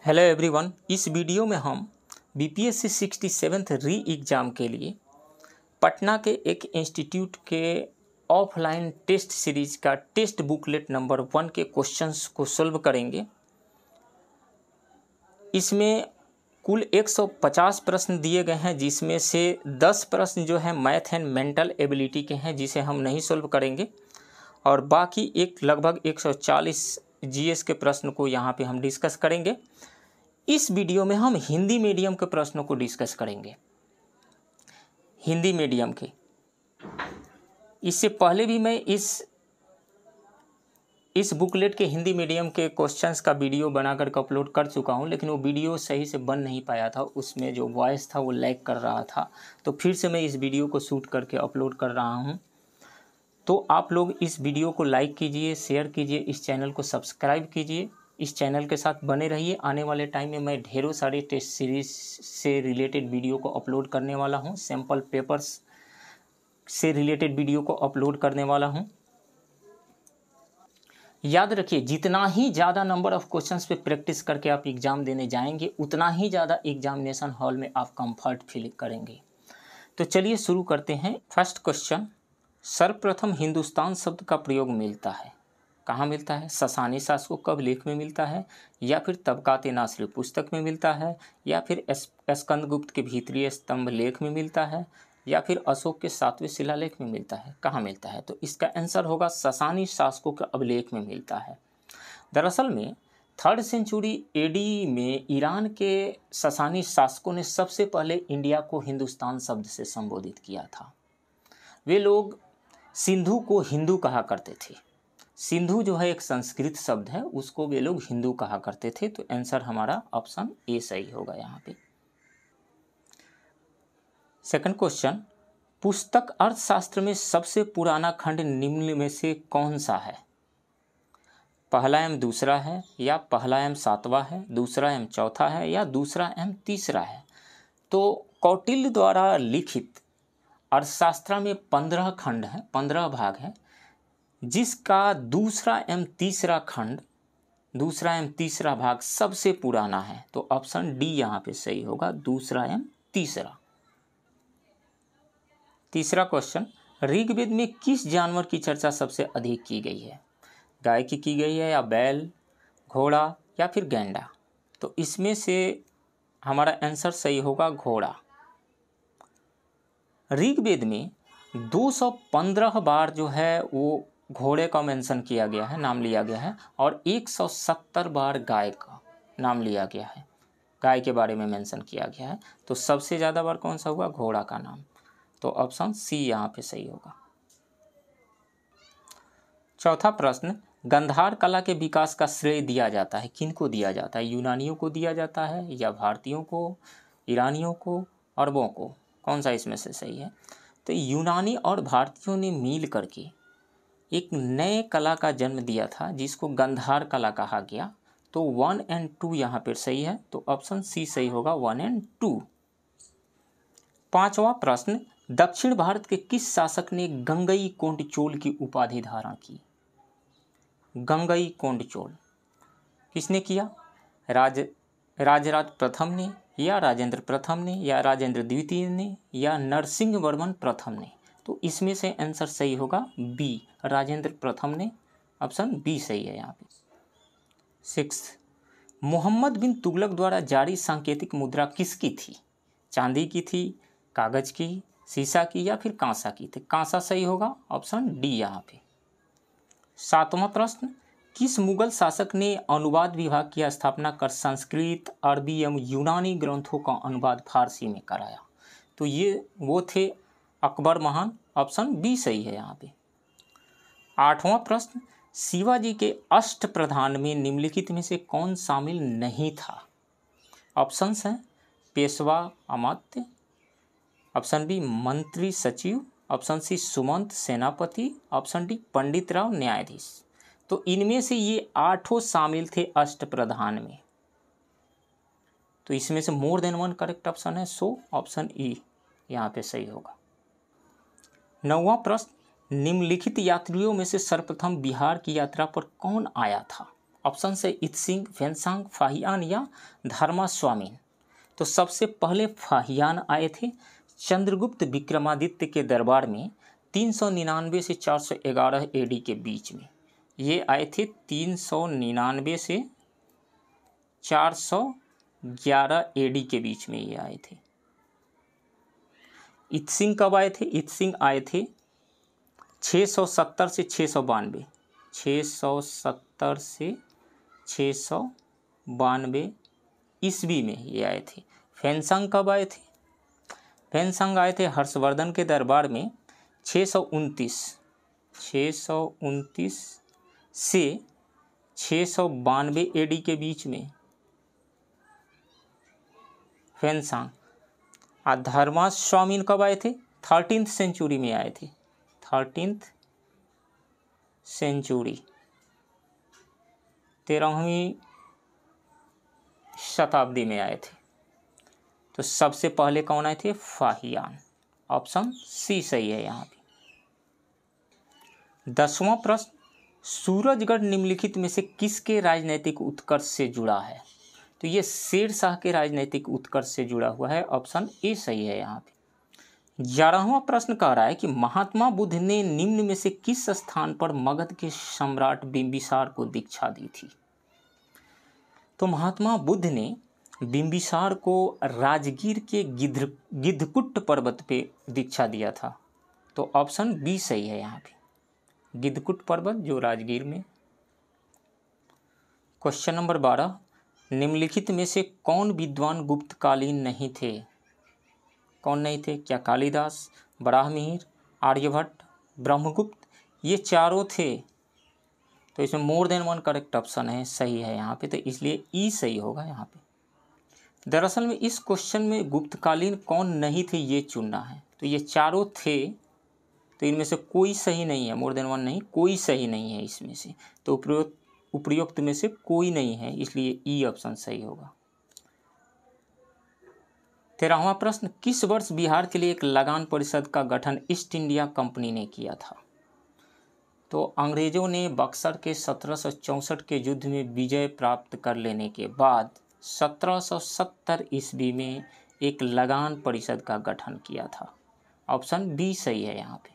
Hello everyone, इस video में हम बीपीएससी 67th री एग्ज़ाम के लिए पटना के एक इंस्टीट्यूट के ऑफलाइन टेस्ट सीरीज का टेस्ट बुकलेट नंबर 1 के क्वेश्चंस को सॉल्व करेंगे। इसमें कुल 150 प्रश्न दिए गए हैं, जिसमें से 10 प्रश्न जो है मैथ एंड मेंटल एबिलिटी के हैं, जिसे हम नहीं सॉल्व करेंगे, और बाकी एक लगभग 140 जीएस के प्रश्न को यहाँ पे हम डिस्कस करेंगे। इस वीडियो में हम हिंदी मीडियम के प्रश्नों को डिस्कस करेंगे, हिंदी मीडियम के। इससे पहले भी मैं इस बुकलेट के हिंदी मीडियम के क्वेश्चंस का वीडियो बनाकर अपलोड कर चुका हूं, लेकिन वो वीडियो सही से बन नहीं पाया था। उसमें जो वॉइस था वो लैग कर रहा था, तो फिर से मैं इस वीडियो को शूट करके अपलोड कर रहा हूं। तो आप लोग इस वीडियो को लाइक कीजिए, शेयर कीजिए, इस चैनल को सब्सक्राइब कीजिए, इस चैनल के साथ बने रहिए। आने वाले टाइम में मैं ढेरों सारे टेस्ट सीरीज से रिलेटेड वीडियो को अपलोड करने वाला हूं, सैम्पल पेपर्स से रिलेटेड वीडियो को अपलोड करने वाला हूं। याद रखिए, जितना ही ज़्यादा नंबर ऑफ क्वेश्चंस पे प्रैक्टिस करके आप एग्ज़ाम देने जाएंगे, उतना ही ज़्यादा एग्जामिनेशन हॉल में आप कंफर्ट फील करेंगे। तो चलिए शुरू करते हैं। फर्स्ट क्वेश्चन, सर्वप्रथम हिंदुस्तान शब्द का प्रयोग मिलता है, कहाँ मिलता है? ससानी शासकों कब लेख में मिलता है, या फिर तबकाते नासरी पुस्तक में मिलता है, या फिर स्कंदगुप्त के भीतरीय स्तंभ लेख में मिलता है, या फिर अशोक के 7वें शिलालेख में मिलता है? कहाँ मिलता है? तो इसका आंसर होगा ससानी शासकों के अभिलेख में मिलता है। दरअसल में 3rd सेंचुरी एडी में ईरान के ससानी शासकों ने सबसे पहले इंडिया को हिंदुस्तान शब्द से संबोधित किया था। वे लोग सिंधु को हिंदू कहा करते थे। सिंधु जो है एक संस्कृत शब्द है, उसको वे लोग हिंदू कहा करते थे। तो आंसर हमारा ऑप्शन ए सही होगा यहाँ पे। सेकंड क्वेश्चन, पुस्तक अर्थशास्त्र में सबसे पुराना खंड निम्न में से कौन सा है? पहला एवं दूसरा है, या पहला एवं 7वां है, दूसरा एवं चौथा है, या दूसरा एवं तीसरा है? तो कौटिल्य द्वारा लिखित अर्थशास्त्र में 15 खंड है, 15 भाग है, जिसका दूसरा एवं तीसरा भाग सबसे पुराना है। तो ऑप्शन डी यहाँ पे सही होगा, दूसरा एवं तीसरा। तीसरा क्वेश्चन, ऋग्वेद में किस जानवर की चर्चा सबसे अधिक की गई है? गाय की गई है, या बैल, घोड़ा, या फिर गैंडा? तो इसमें से हमारा आंसर सही होगा घोड़ा। ऋग्वेद में 215 बार जो है वो घोड़े का मेंशन किया गया है, नाम लिया गया है, और 170 बार गाय का नाम लिया गया है, गाय के बारे में मेंशन किया गया है। तो सबसे ज़्यादा बार कौन सा हुआ? घोड़ा का नाम। तो ऑप्शन सी यहाँ पे सही होगा। चौथा प्रश्न, गांधार कला के विकास का श्रेय दिया जाता है, किनको दिया जाता है? यूनानियों को दिया जाता है, या भारतीयों को, ईरानियों को, अरबों को? कौन सा इसमें से सही है? तो यूनानी और भारतीयों ने मिल करके एक नए कला का जन्म दिया था, जिसको गांधार कला कहा गया। तो 1 और 2 यहाँ पर सही है। तो ऑप्शन सी सही होगा, 1 और 2। पांचवा प्रश्न, दक्षिण भारत के किस शासक ने गंगईकोंड चोल की उपाधि धारण की? गंगईकोंड चोल किसने किया? राजराज प्रथम ने, या राजेंद्र प्रथम ने, या राजेंद्र द्वितीय ने, या नरसिंह वर्मन प्रथम ने? तो इसमें से आंसर सही होगा बी, राजेंद्र प्रथम ने। ऑप्शन बी सही है यहाँ पे। 6, मोहम्मद बिन तुगलक द्वारा जारी सांकेतिक मुद्रा किसकी थी? चांदी की थी, कागज की, सीसा की, या फिर कांसा की थी? कांसा सही होगा, ऑप्शन डी यहाँ पे। 7वां प्रश्न, किस मुगल शासक ने अनुवाद विभाग की स्थापना कर संस्कृत, अरबी एवं यूनानी ग्रंथों का अनुवाद फारसी में कराया? तो ये वो थे अकबर महान। ऑप्शन बी सही है यहाँ पे। 8वां प्रश्न, शिवाजी के अष्टप्रधान में निम्नलिखित में से कौन शामिल नहीं था? ऑप्शंस हैं पेशवा अमात्य, ऑप्शन बी मंत्री सचिव, ऑप्शन सी सुमंत सेनापति, ऑप्शन डी पंडित राव न्यायाधीश। तो इनमें से ये 8 शामिल थे अष्टप्रधान में। तो इसमें से मोर देन 1 करेक्ट ऑप्शन है, सो ऑप्शन ई यहाँ पे सही होगा। 9वां प्रश्न, निम्नलिखित यात्रियों में से सर्वप्रथम बिहार की यात्रा पर कौन आया था? ऑप्शन से इत्सिंग, फेंगसांग, फाहियान या धर्मास्वामिन। तो सबसे पहले फाहियान आए थे चंद्रगुप्त विक्रमादित्य के दरबार में 399 से 411 एडी के बीच में। ये आए थे 399 से 411 एडी के बीच में ये आए थे। इत्सिंग कब आए थे? इत्सिंग आए थे 670 से 692, 670 से 692 ईस्वी में ये आए थे। फेंगसांग कब आए थे? फेंगसांग आए थे हर्षवर्धन के दरबार में 629 से 692 एडी के बीच में फेंगसांग। धर्मास्वामिन कब आए थे? 13th सेंचुरी में आए थे, 13th सेंचुरी, 13वीं शताब्दी में आए थे। तो सबसे पहले कौन आए थे? फाहियान। ऑप्शन सी सही है यहाँ पे। 10वां प्रश्न, सूरजगढ़ निम्नलिखित में से किसके राजनीतिक उत्कर्ष से जुड़ा है? तो ये शेर शाह के राजनीतिक उत्कर्ष से जुड़ा हुआ है। ऑप्शन ए सही है यहाँ पे। 11वां प्रश्न कह रहा है कि महात्मा बुद्ध ने निम्न में से किस स्थान पर मगध के सम्राट बिंबिसार को दीक्षा दी थी? तो महात्मा बुद्ध ने बिंबिसार को राजगीर के गिद्धकुट पर्वत पे दीक्षा दिया था। तो ऑप्शन बी सही है यहाँ पे, गिद्धकुट पर्वत जो राजगीर में। क्वेश्चन नंबर 12, निम्नलिखित में से कौन विद्वान गुप्तकालीन नहीं थे? कौन नहीं थे? क्या कालिदास, बराहमिहिर, आर्यभट्ट, ब्रह्मगुप्त? ये चारों थे। तो इसमें मोर देन वन करेक्ट ऑप्शन है, सही है यहाँ पे, तो इसलिए ई सही होगा यहाँ पे। दरअसल में इस क्वेश्चन में गुप्तकालीन कौन नहीं थे ये चुनना है। तो ये चारों थे, तो इनमें से कोई सही नहीं है, मोर देन वन नहीं, कोई सही नहीं है इसमें से। तो उपयुक्त में से कोई नहीं है, इसलिए ई ऑप्शन सही होगा। 13वां प्रश्न, किस वर्ष बिहार के लिए एक लगान परिषद का गठन ईस्ट इंडिया कंपनी ने किया था? तो अंग्रेजों ने बक्सर के 1764 के युद्ध में विजय प्राप्त कर लेने के बाद 1770 ईस्वी में एक लगान परिषद का गठन किया था। ऑप्शन बी सही है यहाँ पे।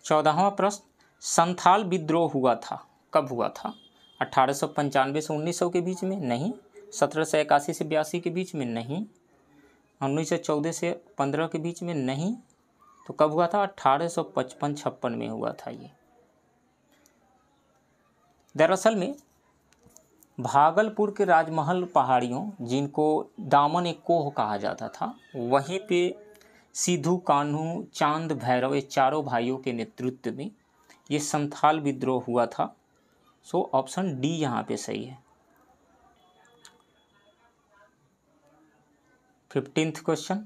14वां प्रश्न, संथाल विद्रोह हुआ था, कब हुआ था? 1895 से 1900 के बीच में? नहीं। 1781 से 82 के बीच में? नहीं। 1914 से 15 के बीच में? नहीं। तो कब हुआ था? 1855-56 में हुआ था ये। दरअसल में भागलपुर के राजमहल पहाड़ियों, जिनको दामन एक कोह कहा जाता था, वहीं पे सिद्धू कान्हू, चांद भैरव, ये चारों भाइयों के नेतृत्व में ये संथाल विद्रोह हुआ था। सो ऑप्शन डी यहाँ पे सही है। 15th क्वेश्चन,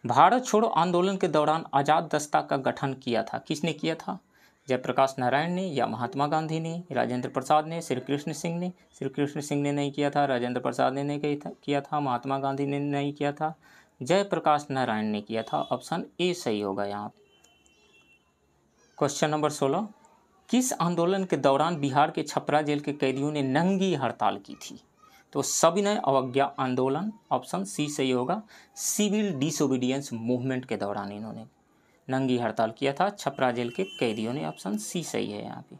भारत छोड़ो आंदोलन के दौरान आज़ाद दस्ता का गठन किया था, किसने किया था? जयप्रकाश नारायण ने या महात्मा गांधी ने, राजेंद्र प्रसाद ने, श्री कृष्ण सिंह ने? श्री कृष्ण सिंह ने नहीं किया था, राजेंद्र प्रसाद ने नहीं किया था, महात्मा गांधी ने नहीं किया था, जयप्रकाश नारायण ने किया था। ऑप्शन ए सही होगा यहाँ। क्वेश्चन नंबर 16, किस आंदोलन के दौरान बिहार के छपरा जेल के कैदियों ने नंगी हड़ताल की थी? तो सविनय अवज्ञा आंदोलन। ऑप्शन सी सही होगा, सिविल डिसोबीडियंस मूवमेंट के दौरान इन्होंने नंगी हड़ताल किया था छपरा जेल के कैदियों ने। ऑप्शन सी सही है यहाँ पे।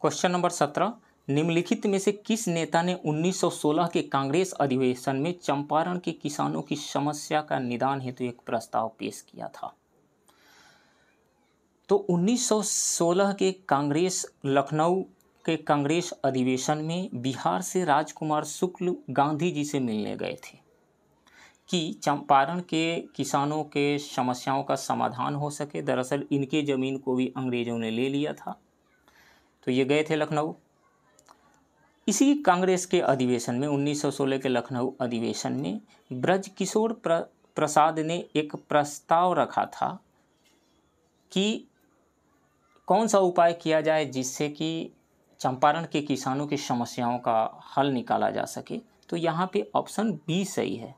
क्वेश्चन नंबर 17, निम्नलिखित में से किस नेता ने 1916 के कांग्रेस अधिवेशन में चंपारण के किसानों की समस्या का निदान हेतु एक प्रस्ताव पेश किया था? तो 1916 के लखनऊ के कांग्रेस अधिवेशन में बिहार से राजकुमार शुक्ल गांधी जी से मिलने गए थे कि चंपारण के किसानों के समस्याओं का समाधान हो सके। दरअसल इनके ज़मीन को भी अंग्रेज़ों ने ले लिया था, तो ये गए थे लखनऊ। इसी कांग्रेस के अधिवेशन में 1916 के लखनऊ अधिवेशन में ब्रजकिशोर प्रसाद ने एक प्रस्ताव रखा था कि कौन सा उपाय किया जाए जिससे कि चंपारण के किसानों की समस्याओं का हल निकाला जा सके। तो यहाँ पे ऑप्शन बी सही है।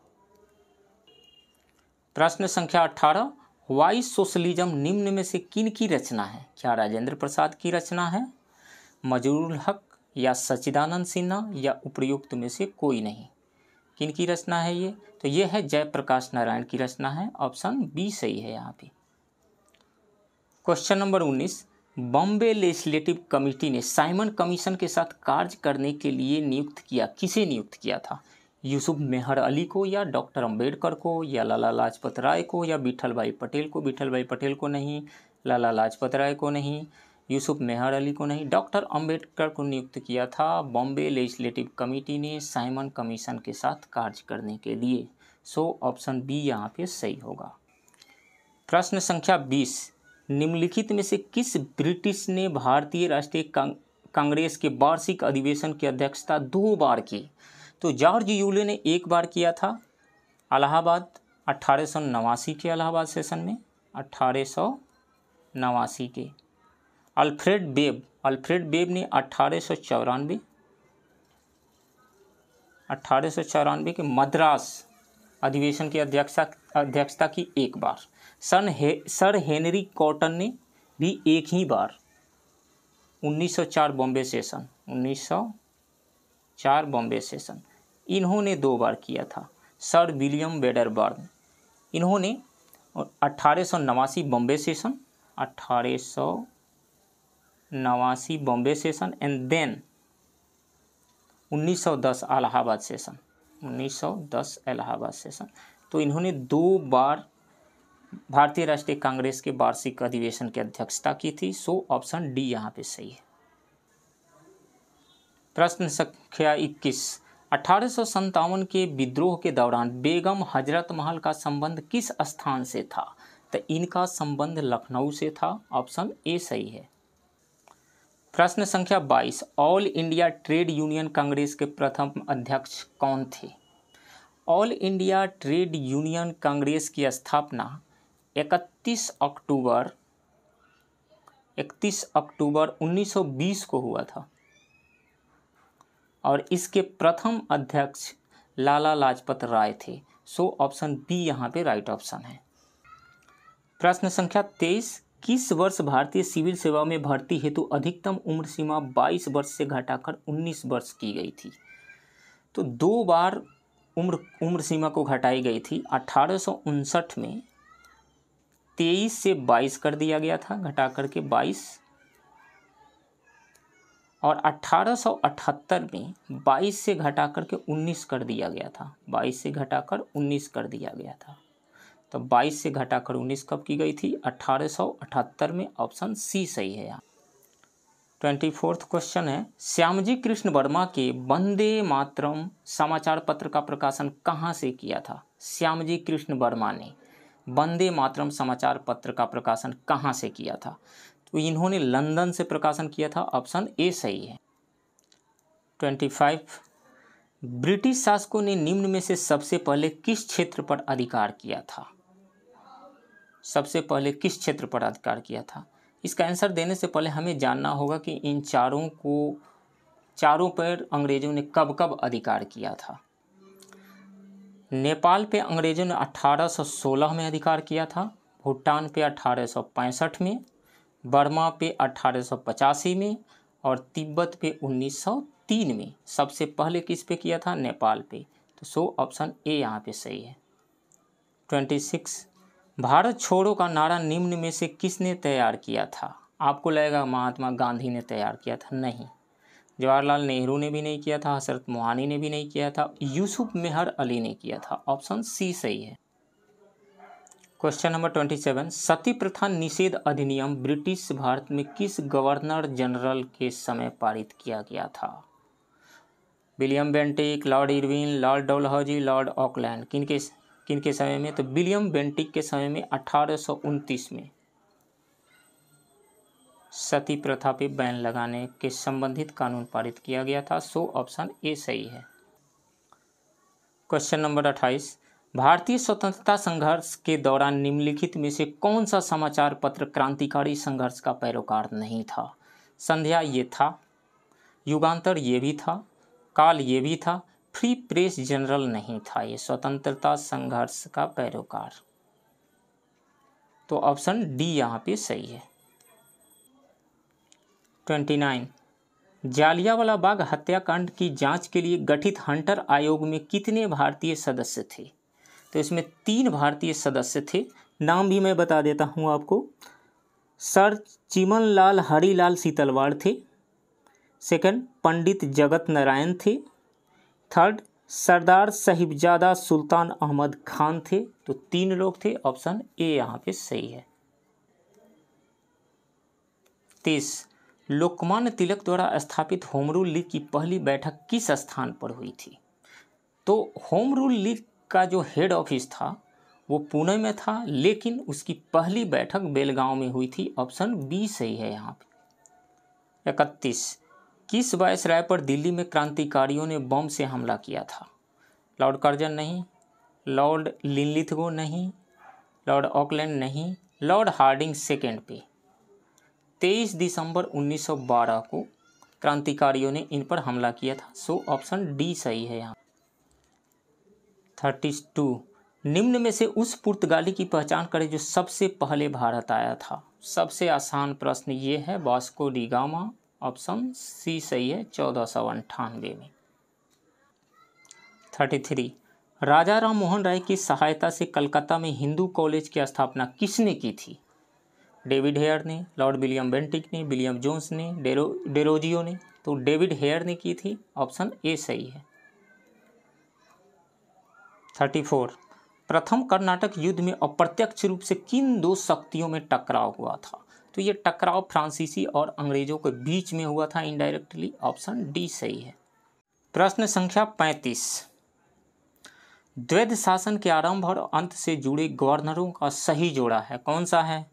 प्रश्न संख्या 18, वाई सोशलिज्म निम्न में से किन की रचना है? क्या राजेंद्र प्रसाद की रचना है, मजरूल हक या सच्चिदानंद सिन्हा या उपयुक्त में से कोई नहीं। किन की रचना है ये? तो ये है जयप्रकाश नारायण की रचना है। ऑप्शन बी सही है यहाँ पे। Question number 19, Bombay legislative committee ने साइमन कमीशन के साथ कार्य करने के लिए नियुक्त किया, किसे नियुक्त किया था? यूसुफ मेहर अली को या डॉक्टर अंबेडकर को या लाला लाजपत राय को या विठल भाई पटेल को? विठल भाई पटेल को नहीं, लाला लाजपत राय को नहीं, यूसुफ मेहर अली को नहीं, डॉक्टर अंबेडकर को नियुक्त किया था बॉम्बे लेजिस्लेटिव कमेटी ने साइमन कमीशन के साथ कार्य करने के लिए। सो ऑप्शन बी यहाँ पे सही होगा। प्रश्न संख्या 20, निम्नलिखित में से किस ब्रिटिश ने भारतीय राष्ट्रीय कांग्रेस के वार्षिक अधिवेशन की अध्यक्षता 2 बार की? तो जॉर्ज यूले ने 1 बार किया था इलाहाबाद 1889 के इलाहाबाद सेशन में, 1889 के। अल्फ्रेड बेब ने 1894 के मद्रास अधिवेशन की अध्यक्षता की 1 बार। सर हेनरी कॉटन ने भी 1 ही बार 1904 बॉम्बे सेशन, 1904 बॉम्बे सेशन इन्होंने 2 बार किया था। सर विलियम वेडरबर्न इन्होंने 1889 Bombay session, 1889 Bombay session and then 1910 Allahabad session, 1910 Allahabad session. तो इन्होंने 2 बार भारतीय राष्ट्रीय कांग्रेस के वार्षिक अधिवेशन की अध्यक्षता की थी। सो ऑप्शन डी यहाँ पे सही है। प्रश्न संख्या 21, 1857 के विद्रोह के दौरान बेगम हजरत महल का संबंध किस स्थान से था? तो इनका संबंध लखनऊ से था। ऑप्शन ए सही है। प्रश्न संख्या 22, all India trade union Congress के प्रथम अध्यक्ष कौन थे? All India trade union Congress की स्थापना 31 अक्टूबर 1920 को हुआ था और इसके प्रथम अध्यक्ष लाला लाजपत राय थे। सो ऑप्शन बी यहाँ पे राइट ऑप्शन है। प्रश्न संख्या 23, किस वर्ष भारतीय सिविल सेवा में भर्ती हेतु अधिकतम उम्र सीमा 22 वर्ष से घटाकर 19 वर्ष की गई थी? तो 2 बार उम्र सीमा को घटाई गई थी। 1859 में 23 से 22 कर दिया गया था, घटा करके 22, और 1878 में 22 से घटा करके 19 कर दिया गया था, 22 से घटाकर 19 कर दिया गया था। तो 22 से घटाकर 19 कब की गई थी? 1878 में। ऑप्शन सी सही है यहाँ। 24वां क्वेश्चन है, श्यामजी कृष्ण वर्मा के वंदे मातरम समाचार पत्र का प्रकाशन कहाँ से किया था? श्यामजी कृष्ण वर्मा ने वंदे मातरम समाचार पत्र का प्रकाशन कहाँ से किया था? तो इन्होंने लंदन से प्रकाशन किया था। ऑप्शन ए सही है। 25, ब्रिटिश शासकों ने निम्न में से सबसे पहले किस क्षेत्र पर अधिकार किया था? सबसे पहले किस क्षेत्र पर अधिकार किया था? इसका आंसर देने से पहले हमें जानना होगा कि इन चारों पर अंग्रेजों ने कब कब अधिकार किया था। नेपाल पे अंग्रेजों ने 1816 में अधिकार किया था, भूटान पे 1865 में, बर्मा पे 1885 में और तिब्बत पे 1903 में। सबसे पहले किस पे किया था? नेपाल पे। तो सो ऑप्शन ए यहाँ पे सही है। 26, भारत छोड़ो का नारा निम्न में से किसने तैयार किया था? आपको लगेगा महात्मा गांधी ने तैयार किया था, नहीं। जवाहरलाल नेहरू ने भी नहीं किया था, हजरत मोहानी ने भी नहीं किया था, यूसुफ मेहर अली ने किया था। ऑप्शन सी सही है। क्वेश्चन नंबर 27, सती प्रथा निषेध अधिनियम ब्रिटिश भारत में किस गवर्नर जनरल के समय पारित किया गया था? William Bentinck, Lord Irwin, Lord Dalhousie, Lord Auckland. किनके समय में? तो विलियम बेंटिक के समय में 1829 में सती प्रथा पे बैन लगाने के संबंधित कानून पारित किया गया था। सो ऑप्शन ए सही है। क्वेश्चन नंबर 28, भारतीय स्वतंत्रता संघर्ष के दौरान निम्नलिखित में से कौन सा समाचार पत्र क्रांतिकारी संघर्ष का पैरोकार नहीं था? संध्या ये था, युगांतर ये भी था, काल ये भी था, फ्री प्रेस जनरल नहीं था ये स्वतंत्रता संघर्ष का पैरोकार। तो ऑप्शन डी यहाँ पे सही है। 29, जालियांवाला बाग हत्याकांड की जांच के लिए गठित हंटर आयोग में कितने भारतीय सदस्य थे? तो इसमें 3 भारतीय सदस्य थे। नाम भी मैं बता देता हूँ आपको। सर चिमनलाल हरिलाल सीतलवाड़ थे। सेकंड, पंडित जगत नारायण थे। थर्ड, सरदार साहिबजादा सुल्तान अहमद खान थे। तो 3 लोग थे। ऑप्शन ए यहाँ पे सही है। 30, लोकमान्य तिलक द्वारा स्थापित होम रूल लीग की पहली बैठक किस स्थान पर हुई थी? तो होम रूल लीग का जो हेड ऑफिस था वो पुणे में था, लेकिन उसकी पहली बैठक बेलगांव में हुई थी। ऑप्शन बी सही है यहाँ पे। 31, किस वायसराय पर दिल्ली में क्रांतिकारियों ने बम से हमला किया था? लॉर्ड कर्जन नहीं, लॉर्ड लिनलिथगो नहीं, लॉर्ड ऑकलैंड नहीं, लॉर्ड हार्डिंग सेकेंड पे। 23 दिसंबर 1912 को क्रांतिकारियों ने इन पर हमला किया था। सो ऑप्शन डी सही है यहाँ। 32, निम्न में से उस पुर्तगाली की पहचान करें जो सबसे पहले भारत आया था। सबसे आसान प्रश्न ये है, Vasco da Gama. Option C सही है, 1498 में। 33, राजा राम मोहन राय की सहायता से कलकत्ता में हिंदू कॉलेज की स्थापना किसने की थी? डेविड हेयर ने, लॉर्ड विलियम बेंटिक ने, विलियम जोन्स ने, डेरोजियो ने। तो डेविड हेयर ने की थी। ऑप्शन ए सही है। 34, प्रथम कर्नाटक युद्ध में अप्रत्यक्ष रूप से किन 2 शक्तियों में टकराव हुआ था? तो ये टकराव फ्रांसीसी और अंग्रेजों के बीच में हुआ था इनडायरेक्टली। ऑप्शन डी सही है। प्रश्न संख्या 35, द्वैध शासन के आरंभ और अंत से जुड़े गवर्नरों का सही जोड़ा है, कौन सा है?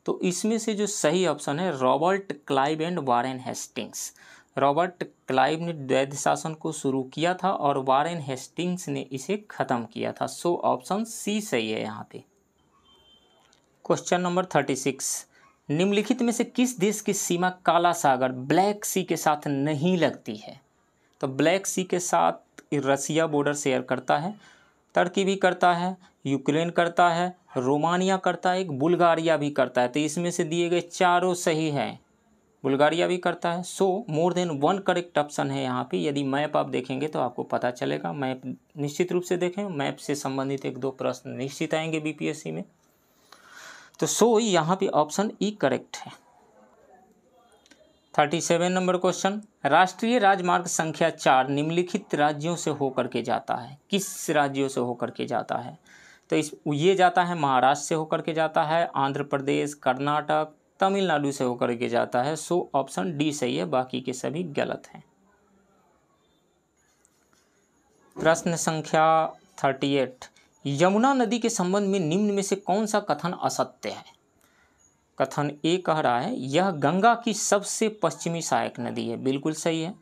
तो इसमें से जो सही ऑप्शन है, Robert Clive and Warren Hastings. Robert Clive ने द्वैध शासन को शुरू किया था और वारेन हेस्टिंग्स ने इसे खत्म किया था। सो ऑप्शन सी सही है यहाँ पे। क्वेश्चन नंबर 36, निम्नलिखित में से किस देश की सीमा काला सागर ब्लैक सी के साथ नहीं लगती है? तो ब्लैक सी के साथ रसिया बॉर्डर शेयर करता है, तुर्की भी करता है, यूक्रेन करता है, रोमानिया करता है, एक बुल्गारिया भी करता है। तो इसमें से दिए गए चारों सही हैं। बुल्गारिया भी करता है। सो मोर देन 1 करेक्ट ऑप्शन है यहाँ पे। यदि मैप आप देखेंगे तो आपको पता चलेगा। मैप निश्चित रूप से देखें, मैप से संबंधित 1-2 प्रश्न निश्चित आएंगे बीपीएससी में। तो सो यहाँ पे ऑप्शन ई करेक्ट है। 37 नंबर क्वेश्चन, राष्ट्रीय राजमार्ग संख्या 4 निम्नलिखित राज्यों से होकर के जाता है? किस राज्यों से होकर के जाता है? तो ये जाता है महाराष्ट्र से होकर के जाता है, आंध्र प्रदेश, कर्नाटक, तमिलनाडु से होकर के जाता है। सो ऑप्शन डी सही है, बाकी के सभी गलत हैं। प्रश्न संख्या 38, यमुना नदी के संबंध में निम्न में से कौन सा कथन असत्य है? कथन ए कह रहा है यह गंगा की सबसे पश्चिमी सहायक नदी है, बिल्कुल सही है।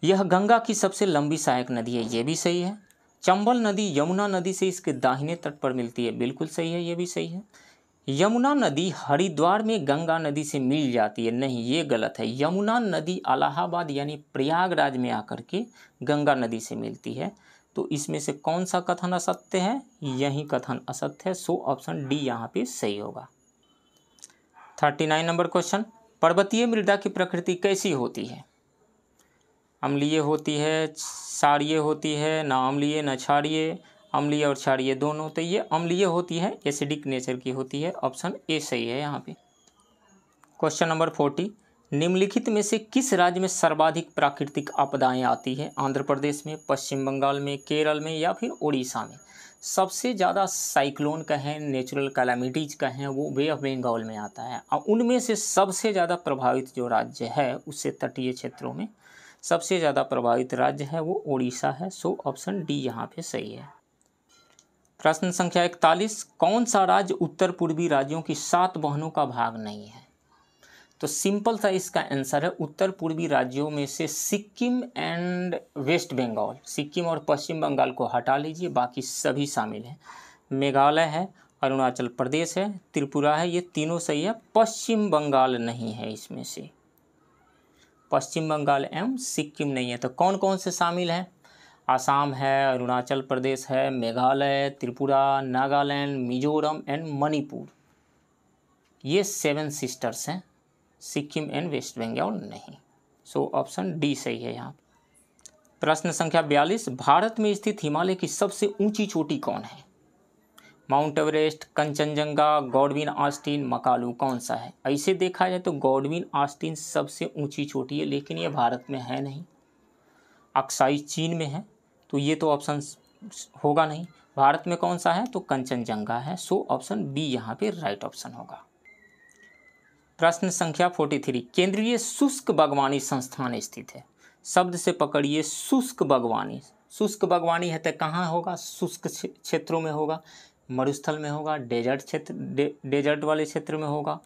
यह गंगा की सबसे लंबी सहायक नदी है, ये भी सही है। चंबल नदी यमुना नदी से इसके दाहिने तट पर मिलती है, बिल्कुल सही है, ये भी सही है। यमुना नदी हरिद्वार में गंगा नदी से मिल जाती है, नहीं ये गलत है। यमुना नदी इलाहाबाद यानी प्रयागराज में आकर के गंगा नदी से मिलती है। तो इसमें से कौन सा कथन असत्य है? यही कथन असत्य है। सो ऑप्शन डी यहाँ पे सही होगा। 39 नंबर क्वेश्चन, पर्वतीय मृदा की प्रकृति कैसी होती है? अम्लीय होती है, क्षारीय होती है, ना अम्लीय न क्षारीय, अम्लीय और क्षारीय दोनों। तो ये अम्लीय होती है, एसिडिक नेचर की होती है। ऑप्शन ए सही है यहाँ पे। क्वेश्चन नंबर 40, निम्नलिखित में से किस राज्य में सर्वाधिक प्राकृतिक आपदाएं आती है? आंध्र प्रदेश में, पश्चिम बंगाल में, केरल में या फिर उड़ीसा में? सबसे ज़्यादा साइक्लोन कहें, नेचुरल कैलामिटीज कहें, वो बे ऑफ बंगाल में आता है। और उनमें से सबसे ज़्यादा प्रभावित जो राज्य है उससे तटीय क्षेत्रों में सबसे ज़्यादा प्रभावित राज्य है वो उड़ीसा है। सो ऑप्शन डी यहाँ पे सही है। प्रश्न संख्या 41, कौन सा राज्य उत्तर पूर्वी राज्यों की 7 बहनों का भाग नहीं है? तो सिंपल सा इसका आंसर है उत्तर पूर्वी राज्यों में से सिक्किम एंड वेस्ट बंगाल। सिक्किम और पश्चिम बंगाल को हटा लीजिए, बाकी सभी शामिल हैं। मेघालय है, अरुणाचल प्रदेश है, त्रिपुरा है, ये तीनों सही है। पश्चिम बंगाल नहीं है इसमें से, पश्चिम बंगाल एवं सिक्किम नहीं है। तो कौन कौन से शामिल हैं? आसाम है, अरुणाचल प्रदेश है, मेघालय, त्रिपुरा, नागालैंड, मिजोरम एंड मणिपुर। ये 7 सिस्टर्स हैं। सिक्किम एंड वेस्ट बंगाल नहीं। सो ऑप्शन डी सही है यहाँ। प्रश्न संख्या 42, भारत में स्थित हिमालय की सबसे ऊंची चोटी कौन है? Mount Everest, Kanchenjunga, Godwin Austin, Makalu, कौन सा है? ऐसे देखा जाए तो गॉडविन आस्टीन सबसे ऊंची चोटी है, लेकिन ये भारत में है नहीं, अक्साई चीन में है, तो ये तो ऑप्शन होगा नहीं। भारत में कौन सा है? तो कंचनजंगा है। सो ऑप्शन बी यहाँ पे राइट ऑप्शन होगा। प्रश्न संख्या 43, केंद्रीय शुष्क बागवानी संस्थान स्थित है। शब्द से पकड़िए शुष्क बागवानी। शुष्क बागवानी है तो कहाँ होगा? शुष्क क्षेत्रों में होगा, मरुस्थल में होगा, डेजर्ट क्षेत्र, डेजर्ट वाले क्षेत्र में होगा,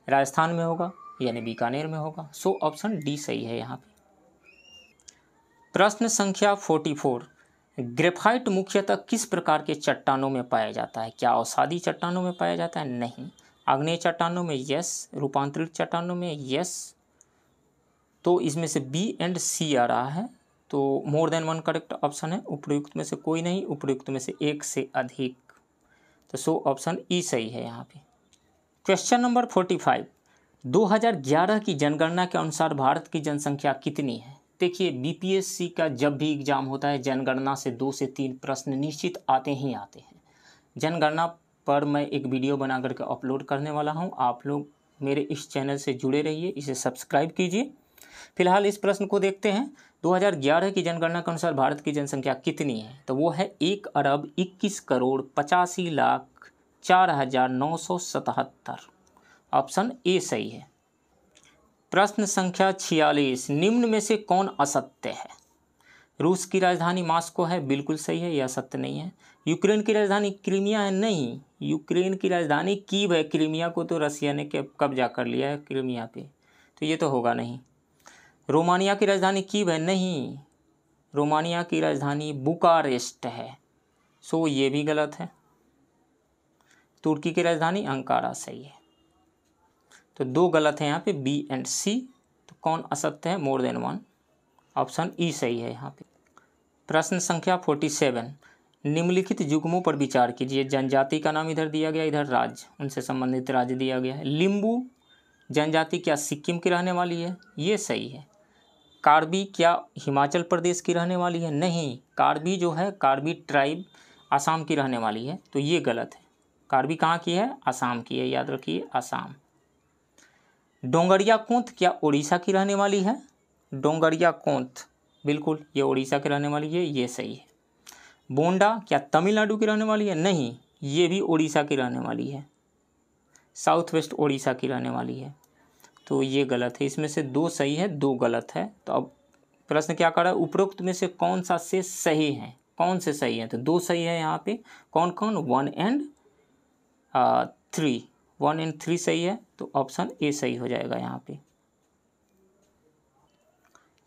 राजस्थान में होगा, यानी बीकानेर में होगा। सो ऑप्शन डी सही है यहाँ पे। प्रश्न संख्या 44, ग्रेफाइट मुख्यतः किस प्रकार के चट्टानों में पाया जाता है? क्या अवसादी चट्टानों में पाया जाता है? नहीं। आग्नेय चट्टानों में? यस। रूपांतरित चट्टानों में? यस। तो इसमें से बी एंड सी आ रहा है, तो मोर देन वन करेक्ट ऑप्शन है। उपयुक्त में से कोई नहीं, उपयुक्त में से एक से अधिक, तो सो ऑप्शन ई सही है यहाँ पे। क्वेश्चन नंबर 45, 2011 की जनगणना के अनुसार भारत की जनसंख्या कितनी है? देखिए, बीपीएससी का जब भी एग्जाम होता है जनगणना से 2 से 3 प्रश्न निश्चित आते ही आते हैं। जनगणना पर मैं एक वीडियो बना करके अपलोड करने वाला हूं, आप लोग मेरे इस चैनल से जुड़े रहिए, इसे सब्सक्राइब कीजिए। फिलहाल इस प्रश्न को देखते हैं। 2011 की जनगणना के अनुसार भारत की जनसंख्या कितनी है? तो वो है 1,21,85,04,977। ऑप्शन ए सही है। प्रश्न संख्या 46, निम्न में से कौन असत्य है? रूस की राजधानी मॉस्को है, बिल्कुल सही है, यह सत्य नहीं है। यूक्रेन की राजधानी क्रीमिया है, नहीं, यूक्रेन की राजधानी कीव है। क्रीमिया को तो रसिया ने कब्जा कर लिया है क्रीमिया पे, तो ये तो होगा नहीं। रोमानिया की राजधानी कीव है, नहीं, रोमानिया की राजधानी बुकारेस्ट है। सो ये भी गलत है। तुर्की की राजधानी अंकारा सही है। तो 2 गलत है यहाँ पे, बी एंड सी। तो कौन असत्य है? मोर देन वन। ऑप्शन ई सही है यहाँ पे। प्रश्न संख्या 47, निम्नलिखित युग्मों पर विचार कीजिए। जनजाति का नाम इधर दिया गया, इधर राज्य, उनसे संबंधित राज्य दिया गया है। लिम्बू जनजाति क्या सिक्किम की रहने वाली है? ये सही है। कार्बी क्या हिमाचल प्रदेश की रहने वाली है? नहीं, कार्बी जो है, कार्बी ट्राइब आसाम की रहने वाली है, तो ये गलत है। कार्बी कहाँ की है? आसाम की है, याद रखिए, आसाम। डोंगरिया कोंत क्या उड़ीसा की रहने वाली है? डोंगरिया कोंत, बिल्कुल, ये उड़ीसा की रहने वाली है, ये सही है। बोंडा क्या तमिलनाडु की रहने वाली है? नहीं, ये भी उड़ीसा की रहने वाली है, साउथ वेस्ट उड़ीसा की रहने वाली है, तो ये गलत है। इसमें से 2 सही है, 2 गलत है। तो अब प्रश्न क्या कर रहा है? उपरोक्त में से कौन सा से सही है? कौन से सही है? तो 2 सही है यहाँ पे। कौन कौन? 1 एंड 3, 1 एंड 3 सही है, तो ऑप्शन ए सही हो जाएगा यहाँ पे।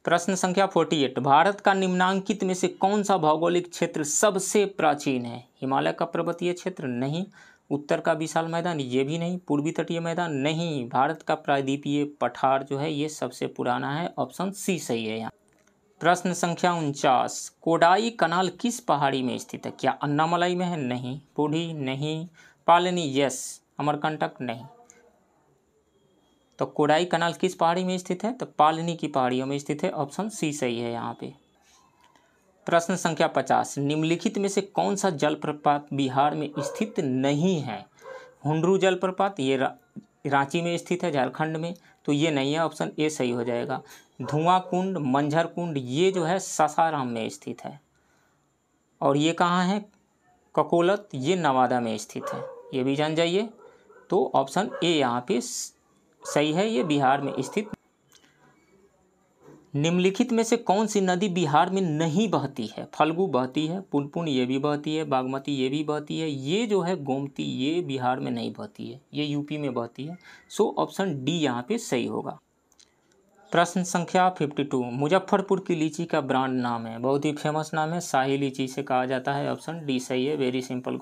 प्रश्न संख्या 48, भारत का निम्नांकित में से कौन सा भौगोलिक क्षेत्र सबसे प्राचीन है? हिमालय का पर्वतीय क्षेत्र? नहीं। उत्तर का विशाल मैदान? ये भी नहीं। पूर्वी तटीय मैदान? नहीं। भारत का प्रायद्वीपीय पठार जो है ये सबसे पुराना है, ऑप्शन सी सही है यहाँ। प्रश्न संख्या 49, कोडाई कनाल किस पहाड़ी में स्थित है? क्या अन्नामलाई में है? नहीं। बूढ़ी? नहीं। पालनी? यस। अमरकंटक? नहीं। तो कोडाई कनाल किस पहाड़ी में स्थित है? तो पालनी की पहाड़ियों में स्थित है, ऑप्शन सी सही है यहाँ पे। प्रश्न संख्या 50, निम्नलिखित में से कौन सा जलप्रपात बिहार में स्थित नहीं है? हुंडरू जलप्रपात, ये रांची में स्थित है, झारखंड में, तो ये नहीं है, ऑप्शन ए सही हो जाएगा। धुआं कुंड, मंझर कुंड, ये जो है सासाराम में स्थित है। और ये कहाँ है? ककोलत, ये नवादा में स्थित है, ये भी जान जाइए। तो ऑप्शन ए यहाँ पे सही है, ये बिहार में स्थित। निम्नलिखित में से कौन सी नदी बिहार में नहीं बहती है? फल्गु बहती है, पुनपुन ये भी बहती है, बागमती ये भी बहती है, ये जो है गोमती ये बिहार में नहीं बहती है, ये यूपी में बहती है। सो ऑप्शन डी यहाँ पे सही होगा। प्रश्न संख्या 52, मुजफ्फरपुर की लीची का ब्रांड नाम है, बहुत ही फेमस नाम है, शाही लीची से कहा जाता है, ऑप्शन डी सही है, वेरी सिंपल।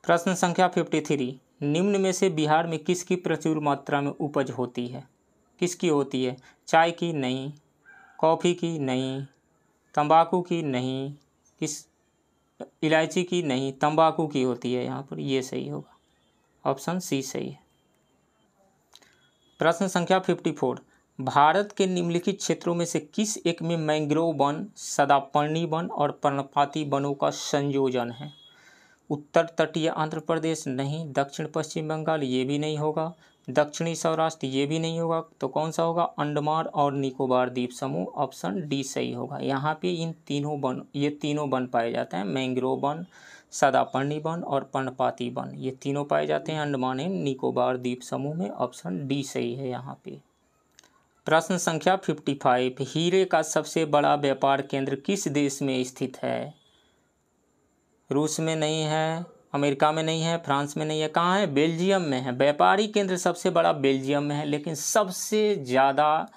प्रश्न संख्या 53, निम्न में से बिहार में किसकी प्रचुर मात्रा में उपज होती है? किसकी होती है? चाय की? नहीं। कॉफ़ी की? नहीं। तंबाकू की? नहीं। इलायची की? नहीं। तंबाकू की होती है यहाँ पर, ये सही होगा, ऑप्शन सी सही है। प्रश्न संख्या 54, भारत के निम्नलिखित क्षेत्रों में से किस एक में मैंग्रोव वन, सदापर्णी वन और पर्णपाती वनों का संयोजन है? उत्तर तटीय आंध्र प्रदेश नहीं, दक्षिण पश्चिम बंगाल ये भी नहीं होगा, दक्षिणी सौराष्ट्र ये भी नहीं होगा, तो कौन सा होगा? अंडमान और निकोबार द्वीप समूह, ऑप्शन डी सही होगा। यहाँ पे ये तीनों वन पाए जाते हैं, मैंग्रोव वन, सदापर्णी वन और पर्णपाती वन, ये तीनों पाए जाते हैं अंडमान एंड निकोबार द्वीप समूह में, ऑप्शन डी सही है यहाँ पे। प्रश्न संख्या 55, हीरे का सबसे बड़ा व्यापार केंद्र किस देश में स्थित है? रूस में नहीं है, अमेरिका में नहीं है, फ्रांस में नहीं है, कहाँ है? बेल्जियम में है। व्यापारी केंद्र सबसे बड़ा बेल्जियम में है, लेकिन सबसे ज़्यादा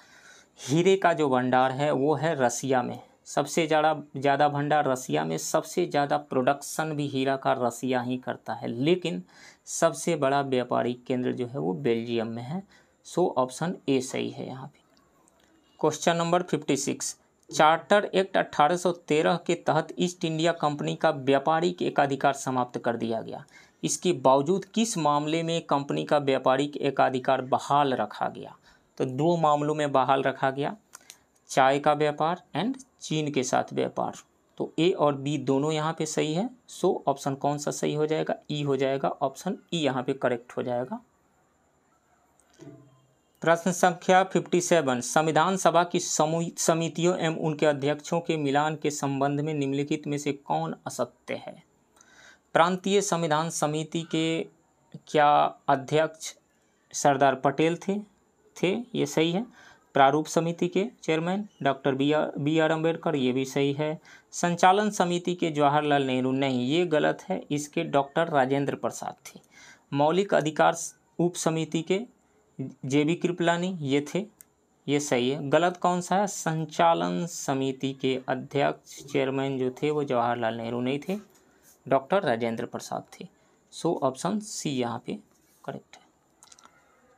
हीरे का जो भंडार है वो है रसिया में। सबसे ज़्यादा भंडार रसिया में, सबसे ज़्यादा प्रोडक्शन भी हीरा का रसिया ही करता है, लेकिन सबसे बड़ा व्यापारी केंद्र जो है वो बेल्जियम में है। सो ऑप्शन ए सही है यहाँ पे। क्वेश्चन नंबर 56, चार्टर एक्ट 1813 के तहत ईस्ट इंडिया कंपनी का व्यापारिक एकाधिकार समाप्त कर दिया गया। इसके बावजूद किस मामले में कंपनी का व्यापारिक एकाधिकार बहाल रखा गया? तो दो मामलों में बहाल रखा गया, चाय का व्यापार एंड चीन के साथ व्यापार। तो ए और बी दोनों यहाँ पे सही है। सो ऑप्शन कौन सा सही हो जाएगा? ई हो जाएगा, ऑप्शन ई यहाँ पे करेक्ट हो जाएगा। प्रश्न संख्या 57, संविधान सभा की समितियों एवं उनके अध्यक्षों के मिलान के संबंध में निम्नलिखित में से कौन असत्य है? प्रांतीय संविधान समिति के क्या अध्यक्ष सरदार पटेल थे, ये सही है। प्रारूप समिति के chairman doctor B R Ambedkar, ये भी सही है। संचालन समिति के जवाहरलाल नेहरू, नहीं ये गलत है, इसके डॉक्टर राजेंद्र प्रसाद थे। मौलिक अधिकार उप समिति के JB कृपलानी, ये थे, ये सही है। गलत कौन सा है? संचालन समिति के अध्यक्ष चेयरमैन जो थे वो जवाहरलाल नेहरू नहीं थे, डॉक्टर राजेंद्र प्रसाद थे। सो ऑप्शन सी यहाँ पे करेक्ट है।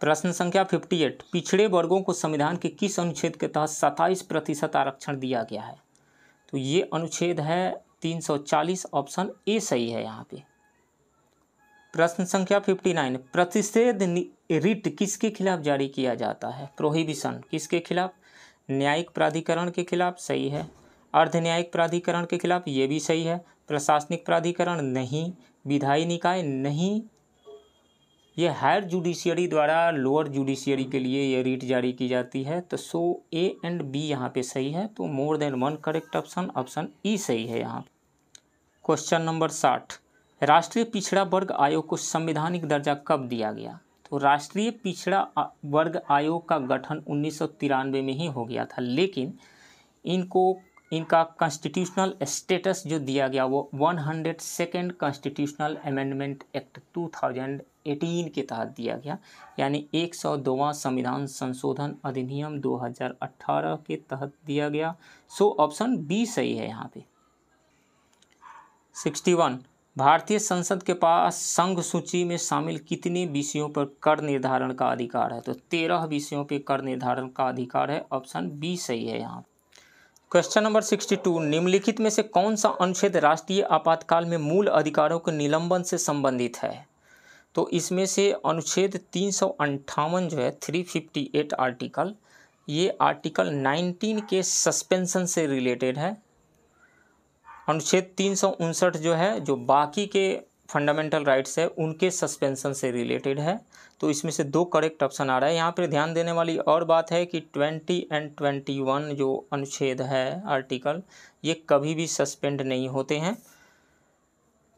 प्रश्न संख्या 58, पिछड़े वर्गों को संविधान के किस अनुच्छेद के तहत 27% आरक्षण दिया गया है? तो ये अनुच्छेद है 340, ऑप्शन ए सही है यहाँ पे। प्रश्न संख्या 59, प्रतिषेध रिट किसके खिलाफ जारी किया जाता है? प्रोहिबिशन किसके खिलाफ? न्यायिक प्राधिकरण के खिलाफ, सही है। अर्ध न्यायिक प्राधिकरण के खिलाफ, ये भी सही है। प्रशासनिक प्राधिकरण, नहीं। विधायी निकाय, नहीं। ये हायर जुडिशियरी द्वारा लोअर जुडिशियरी के लिए ये रिट जारी की जाती है। तो सो ए एंड बी यहाँ पे सही है। तो मोर than one correct option, option E सही है यहाँ। क्वेश्चन नंबर 60, राष्ट्रीय पिछड़ा वर्ग आयोग को संवैधानिक दर्जा कब दिया गया? तो राष्ट्रीय पिछड़ा वर्ग आयोग का गठन 1993 में ही हो गया था, लेकिन इनका कॉन्स्टिट्यूशनल स्टेटस जो दिया गया वो 102nd कॉन्स्टिट्यूशनल अमेंडमेंट एक्ट 2018 के तहत दिया गया, यानी 102वां संविधान संशोधन अधिनियम 2018 के तहत दिया गया। सो ऑप्शन बी सही है यहाँ पे। 61, भारतीय संसद के पास संघ सूची में शामिल कितने विषयों पर कर निर्धारण का अधिकार है? तो 13 विषयों पर कर निर्धारण का अधिकार है, ऑप्शन बी सही है यहाँ। क्वेश्चन नंबर 62, निम्नलिखित में से कौन सा अनुच्छेद राष्ट्रीय आपातकाल में मूल अधिकारों के निलंबन से संबंधित है? तो इसमें से अनुच्छेद 358 जो है 358 आर्टिकल, ये आर्टिकल 19 के सस्पेंशन से रिलेटेड है। अनुच्छेद 359 जो है, जो बाकी के फंडामेंटल राइट्स है उनके सस्पेंशन से रिलेटेड है। तो इसमें से दो करेक्ट ऑप्शन आ रहा है। यहाँ पर ध्यान देने वाली और बात है कि 20 एंड 21 जो अनुच्छेद है आर्टिकल, ये कभी भी सस्पेंड नहीं होते हैं।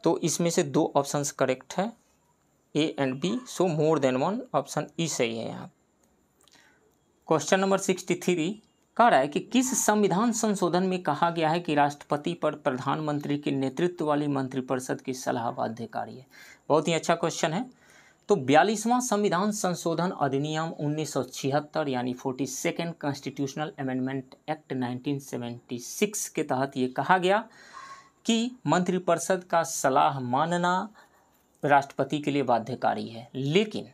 तो इसमें से दो ऑप्शंस करेक्ट है, A and B. So more than one, option E सही है यहाँ। क्वेश्चन नंबर 63 कह रहा है कि किस संविधान संशोधन में कहा गया है कि राष्ट्रपति पर प्रधानमंत्री के नेतृत्व वाली मंत्रिपरिषद की सलाह बाध्यकारी है? बहुत ही अच्छा क्वेश्चन है। तो 42वां संविधान संशोधन अधिनियम 1976 यानी 42nd कॉन्स्टिट्यूशनल अमेंडमेंट एक्ट 1976 के तहत ये कहा गया कि मंत्रिपरिषद का सलाह मानना राष्ट्रपति के लिए बाध्यकारी है, लेकिन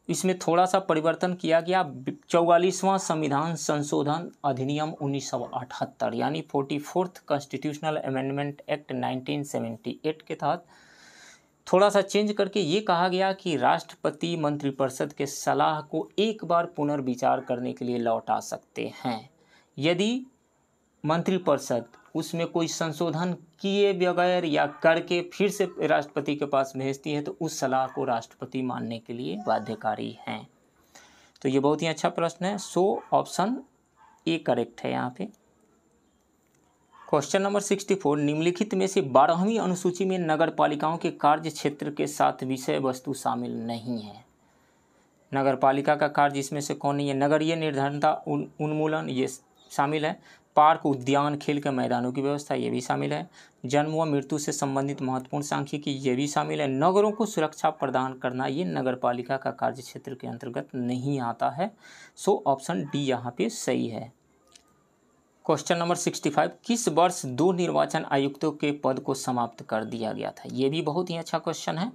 इसमें थोड़ा सा परिवर्तन किया गया। 44वां संविधान संशोधन अधिनियम 1978 यानी 44th कॉन्स्टिट्यूशनल अमेंडमेंट एक्ट 1978 के तहत थोड़ा सा चेंज करके ये कहा गया कि राष्ट्रपति मंत्रिपरिषद के सलाह को एक बार पुनर्विचार करने के लिए लौटा सकते हैं। यदि मंत्रिपरिषद उसमें कोई संशोधन किए बगैर या करके फिर से राष्ट्रपति के पास भेजती है तो उस सलाह को राष्ट्रपति मानने के लिए बाध्यकारी हैं। तो ये बहुत ही अच्छा प्रश्न है। सो ऑप्शन ए करेक्ट है यहाँ पे। क्वेश्चन नंबर 64, निम्नलिखित में से 12वीं अनुसूची में नगर पालिकाओं के कार्य क्षेत्र के साथ विषय वस्तु शामिल नहीं है। नगर पालिका का कार्य इसमें से कौन नहीं है? नगरीय निर्धारणता उन्मूलन ये शामिल है। पार्क, उद्यान, खेल के मैदानों की व्यवस्था ये भी शामिल है। जन्म व मृत्यु से संबंधित महत्वपूर्ण सांख्यिकी ये भी शामिल है। नगरों को सुरक्षा प्रदान करना ये नगर पालिका का कार्य क्षेत्र के अंतर्गत नहीं आता है। सो ऑप्शन डी यहाँ पे सही है। क्वेश्चन नंबर 65, किस वर्ष 2 निर्वाचन आयुक्तों के पद को समाप्त कर दिया गया था? ये भी बहुत ही अच्छा क्वेश्चन है।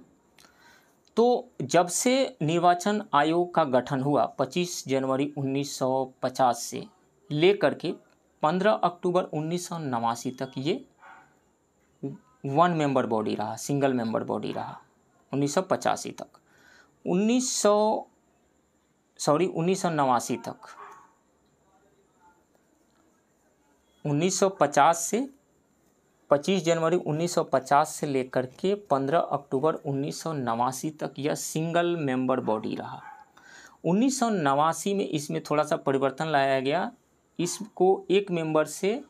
तो जब से निर्वाचन आयोग का गठन हुआ 25 जनवरी 1950 से लेकर के 15 अक्टूबर 1989 तक ये 1 मेंबर बॉडी रहा, सिंगल मेंबर बॉडी रहा 1985 तक। 1989 तक 1950 से 25 जनवरी 1950 से लेकर के 15 अक्टूबर 1989 तक यह सिंगल मेंबर बॉडी रहा। 1989 में इसमें थोड़ा सा परिवर्तन लाया गया, इसको 1 मेंबर से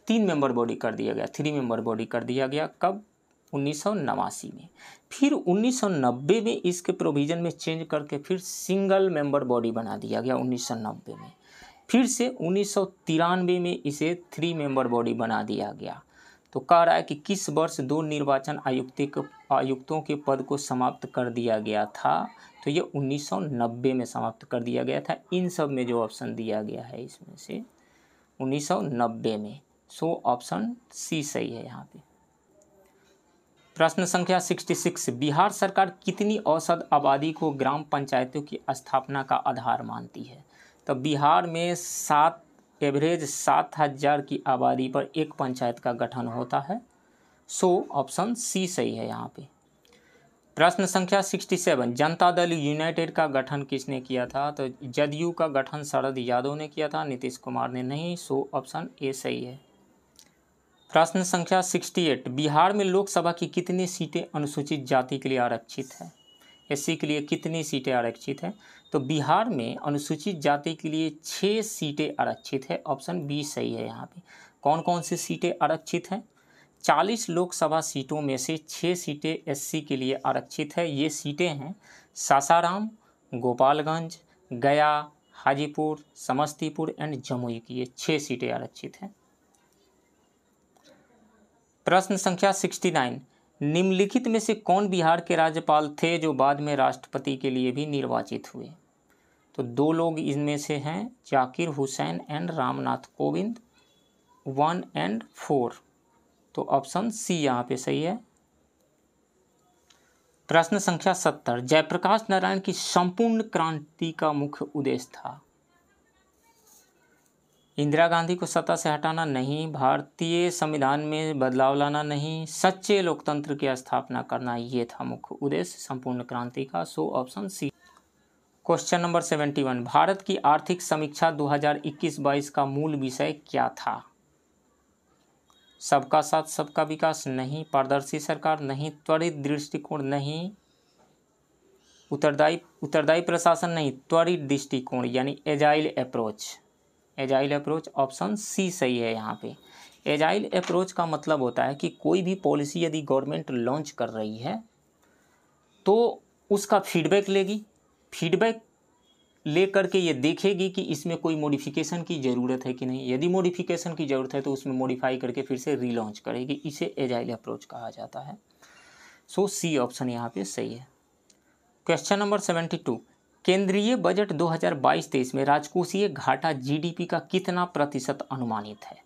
3 मेंबर बॉडी कर दिया गया, 3 मेंबर बॉडी कर दिया गया। कब? 1989 में। फिर 1990 में इसके प्रोविज़न में चेंज करके फिर सिंगल मेंबर बॉडी बना दिया गया 1990 में। फिर से 1993 में इसे 3 मेंबर बॉडी बना दिया गया। तो कह रहा है कि किस वर्ष 2 निर्वाचन आयुक्तों के पद को समाप्त कर दिया गया था? तो ये 1990 में समाप्त कर दिया गया था। इन सब में जो ऑप्शन दिया गया है इसमें से 1990 में। सो ऑप्शन सी सही है यहाँ पे। प्रश्न संख्या 66, बिहार सरकार कितनी औसत आबादी को ग्राम पंचायतों की स्थापना का आधार मानती है? तो बिहार में 7,000 की आबादी पर एक पंचायत का गठन होता है। सो ऑप्शन सी सही है यहाँ पे। प्रश्न संख्या 67, जनता दल यूनाइटेड का गठन किसने किया था? तो जदयू का गठन शरद यादव ने किया था, नीतीश कुमार ने नहीं। सो ऑप्शन ए सही है। प्रश्न संख्या 68, बिहार में लोकसभा की कितनी सीटें अनुसूचित जाति के लिए आरक्षित है? एससी के लिए कितनी सीटें आरक्षित है? तो बिहार में अनुसूचित जाति के लिए 6 सीटें आरक्षित है। ऑप्शन बी सही है यहाँ पे। कौन कौन सी सीटें आरक्षित हैं? 40 लोकसभा सीटों में से 6 सीटें एससी के लिए आरक्षित है। ये सीटें हैं सासाराम, गोपालगंज, गया, हाजीपुर, समस्तीपुर एंड जमुई की। ये 6 सीटें आरक्षित हैं। प्रश्न संख्या 69, निम्नलिखित में से कौन बिहार के राज्यपाल थे जो बाद में राष्ट्रपति के लिए भी निर्वाचित हुए? तो 2 लोग इनमें से हैं, जाकिर हुसैन एंड रामनाथ कोविंद। 1 और 4। तो ऑप्शन सी यहाँ पे सही है। प्रश्न संख्या 70, जयप्रकाश नारायण की संपूर्ण क्रांति का मुख्य उद्देश्य था? इंदिरा गांधी को सत्ता से हटाना नहीं, भारतीय संविधान में बदलाव लाना नहीं, सच्चे लोकतंत्र की स्थापना करना, ये था मुख्य उद्देश्य संपूर्ण क्रांति का। So option C. Question number 71, Bharat की आर्थिक समीक्षा 2021-22 का मूल विषय क्या था? सबका साथ सबका विकास नहीं, पारदर्शी सरकार नहीं, त्वरित दृष्टिकोण नहीं, उत्तरदायी प्रशासन नहीं, त्वरित दृष्टिकोण यानी agile approach. Agile approach option C सही है यहाँ पे। एजाइल अप्रोच का मतलब होता है कि कोई भी पॉलिसी यदि गवर्नमेंट लॉन्च कर रही है तो उसका फीडबैक लेगी, फीडबैक ले करके ये देखेगी कि इसमें कोई मॉडिफिकेशन की ज़रूरत है कि नहीं। यदि मॉडिफिकेशन की ज़रूरत है तो उसमें मॉडिफाई करके फिर से रीलॉन्च करेगी। इसे एजाइल अप्रोच कहा जाता है। सो सी ऑप्शन यहाँ पे सही है। क्वेश्चन नंबर 72, केंद्रीय बजट 2022-23 में राजकोषीय घाटा जीडीपी का कितना प्रतिशत अनुमानित है?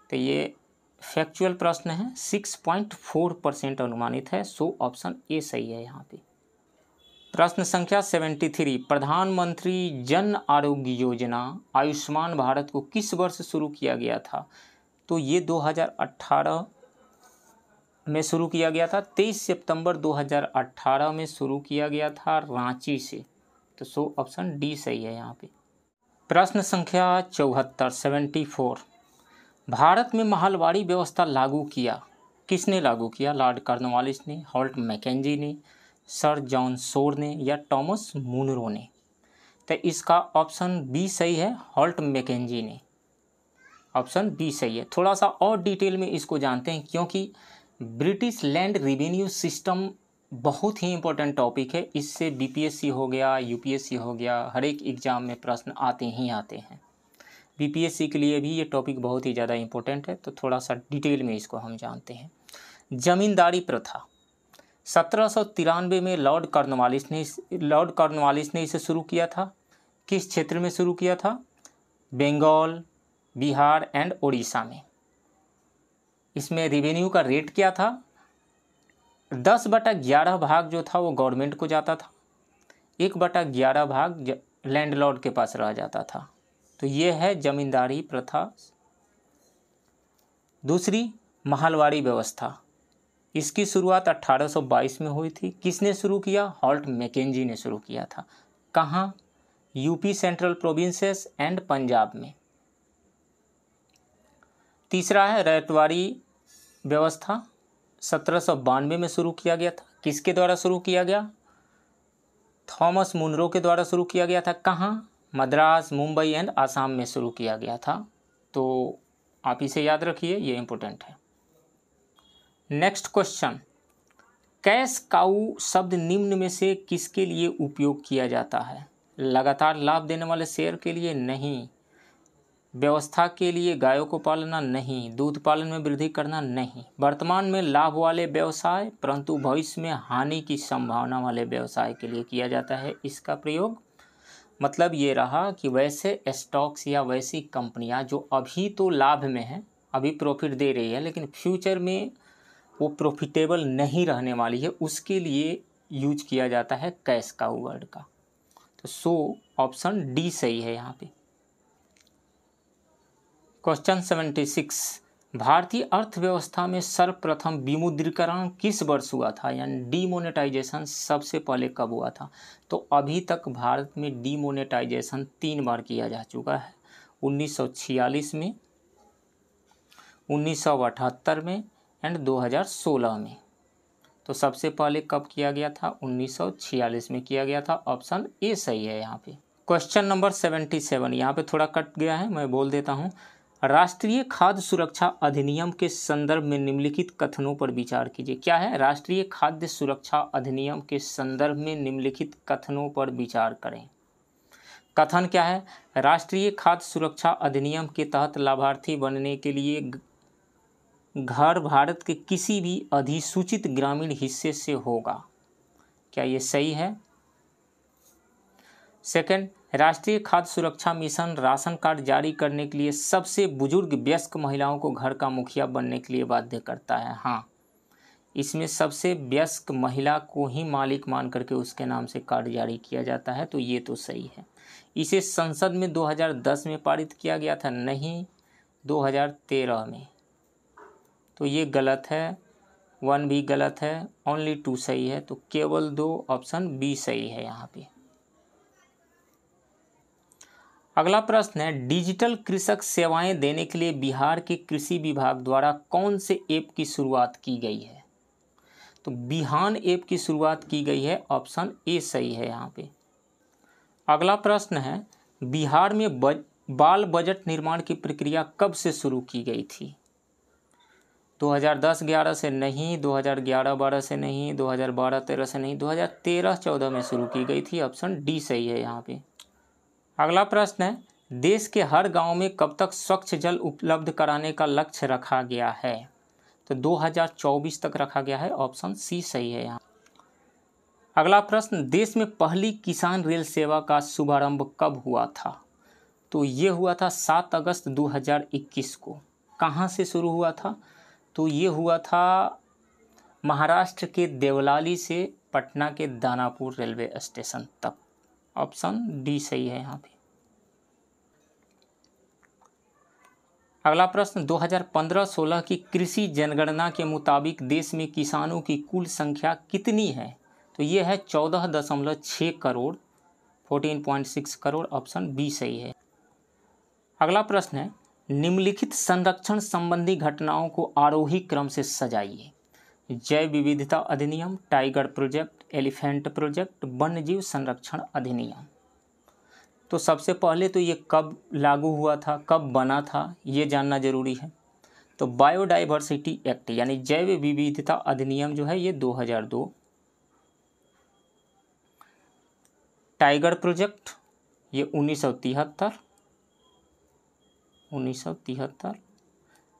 तो ये फैक्चुअल प्रश्न है। 6.4% अनुमानित है। सो ऑप्शन ए सही है यहाँ पे। प्रश्न संख्या 73, प्रधानमंत्री जन आरोग्य योजना आयुष्मान भारत को किस वर्ष शुरू किया गया था? तो ये 2018 में शुरू किया गया था? 23 सितंबर 2018 में शुरू किया गया था रांची से। तो सो ऑप्शन डी सही है यहाँ पे। प्रश्न संख्या 74 74। भारत में महलवाड़ी व्यवस्था लागू किया, किसने लागू किया? लॉर्ड कॉर्नवालिस ने, हॉल्ट मैकेंजी ने, सर जॉन शोर ने या टॉमस मुनरो ने? तो इसका ऑप्शन बी सही है, हॉल्ट मैकेंजी ने। ऑप्शन बी सही है। थोड़ा सा और डिटेल में इसको जानते हैं, क्योंकि ब्रिटिश लैंड रिवेन्यू सिस्टम बहुत ही इंपॉर्टेंट टॉपिक है। इससे बीपीएससी हो गया, यूपीएससी हो गया, हर एक एग्जाम में प्रश्न आते ही आते हैं। बीपीएससी के लिए भी ये टॉपिक बहुत ही ज़्यादा इंपॉर्टेंट है। तो थोड़ा सा डिटेल में इसको हम जानते हैं। जमींदारी प्रथा 1793 में लॉर्ड कॉर्नवालिस ने इसे शुरू किया था। किस क्षेत्र में शुरू किया था? बंगाल, बिहार एंड उड़ीसा में। इसमें रेवेन्यू का रेट क्या था? 10/11 भाग जो था वो गवर्नमेंट को जाता था, 1/11 भाग लैंडलॉर्ड के पास रह जाता था। तो ये है जमींदारी प्रथा। दूसरी, महलवाड़ी व्यवस्था। इसकी शुरुआत 1822 में हुई थी। किसने शुरू किया? हॉल्ट मैकेंजी ने शुरू किया था। कहाँ? UP central provinces and Punjab में। तीसरा है रैयतवाड़ी व्यवस्था, 1792 में शुरू किया गया था। किसके द्वारा शुरू किया गया? थॉमस मुनरो के द्वारा शुरू किया गया था। कहाँ? मद्रास, मुंबई एंड आसाम में शुरू किया गया था। तो आप इसे याद रखिए, ये इंपॉर्टेंट है। नेक्स्ट क्वेश्चन, कैश काऊ शब्द निम्न में से किसके लिए उपयोग किया जाता है? लगातार लाभ देने वाले शेयर के लिए? नहीं। व्यवस्था के लिए? गायों को पालना? नहीं। दूध पालन में वृद्धि करना? नहीं। वर्तमान में लाभ वाले व्यवसाय परंतु भविष्य में हानि की संभावना वाले व्यवसाय के लिए किया जाता है इसका प्रयोग। मतलब ये रहा कि वैसे स्टॉक्स या वैसी कंपनियां जो अभी तो लाभ में हैं, अभी प्रॉफिट दे रही है, लेकिन फ्यूचर में वो प्रॉफिटेबल नहीं रहने वाली है, उसके लिए यूज किया जाता है कैश काऊ वर्ड का। तो सो ऑप्शन डी सही है यहाँ पे। क्वेश्चन 76, भारतीय अर्थव्यवस्था में सर्वप्रथम विमुद्रीकरण किस वर्ष हुआ था? यानी डीमोनेटाइजेशन सबसे पहले कब हुआ था? तो अभी तक भारत में डीमोनेटाइजेशन 3 बार किया जा चुका है। 1946 में, 1978 में एंड 2016 में। तो सबसे पहले कब किया गया था? 1946 में किया गया था। ऑप्शन ए सही है यहाँ पे। क्वेश्चन नंबर 77, यहाँ पे थोड़ा कट गया है, मैं बोल देता हूँ। राष्ट्रीय खाद्य सुरक्षा अधिनियम के संदर्भ में निम्नलिखित कथनों पर विचार कीजिए। क्या है? राष्ट्रीय खाद्य सुरक्षा अधिनियम के संदर्भ में निम्नलिखित कथनों पर विचार करें। कथन क्या है? राष्ट्रीय खाद्य सुरक्षा अधिनियम के तहत लाभार्थी बनने के लिए घर भारत के किसी भी अधिसूचित ग्रामीण हिस्से से होगा। क्या ये सही है? सेकंड, राष्ट्रीय खाद्य सुरक्षा मिशन राशन कार्ड जारी करने के लिए सबसे बुजुर्ग वयस्क महिलाओं को घर का मुखिया बनने के लिए बाध्य करता है। हाँ, इसमें सबसे वयस्क महिला को ही मालिक मान करके उसके नाम से कार्ड जारी किया जाता है। तो ये तो सही है। इसे संसद में 2010 में पारित किया गया था, नहीं 2013 में। तो ये गलत है, 1 भी गलत है, ओनली 2 सही है। तो केवल 2, ऑप्शन बी सही है यहाँ पे। अगला प्रश्न है, डिजिटल कृषक सेवाएं देने के लिए बिहार के कृषि विभाग द्वारा कौन से ऐप की शुरुआत की गई है? तो बिहान ऐप की शुरुआत की गई है। ऑप्शन ए सही है यहाँ पे। अगला प्रश्न है, बिहार में बाल बजट निर्माण की प्रक्रिया कब से शुरू की गई थी? 2010-11 से नहीं, 2011-12 से नहीं, 2012-13 से नहीं, 2013-14 में शुरू की गई थी। ऑप्शन डी सही है यहाँ पे। अगला प्रश्न है, देश के हर गांव में कब तक स्वच्छ जल उपलब्ध कराने का लक्ष्य रखा गया है? तो 2024 तक रखा गया है। ऑप्शन सी सही है यहाँ। अगला प्रश्न, देश में पहली किसान रेल सेवा का शुभारंभ कब हुआ था? तो ये हुआ था 7 अगस्त 2021 को। कहाँ से शुरू हुआ था? तो ये हुआ था महाराष्ट्र के देवलाली से पटना के दानापुर रेलवे स्टेशन तक। ऑप्शन डी सही है यहाँ पे। अगला प्रश्न 2015-16 की कृषि जनगणना के मुताबिक देश में किसानों की कुल संख्या कितनी है? तो ये है 14.6 करोड़, 14.6 करोड़, ऑप्शन बी सही है। अगला प्रश्न है निम्नलिखित संरक्षण संबंधी घटनाओं को आरोही क्रम से सजाइए। जैव विविधता अधिनियम, टाइगर प्रोजेक्ट, एलिफेंट प्रोजेक्ट, वन्यजीव संरक्षण अधिनियम। तो सबसे पहले तो ये कब लागू हुआ था, कब बना था, ये जानना जरूरी है। तो बायोडाइवर्सिटी एक्ट यानी जैव विविधता अधिनियम जो है ये 2002। टाइगर प्रोजेक्ट ये 1973।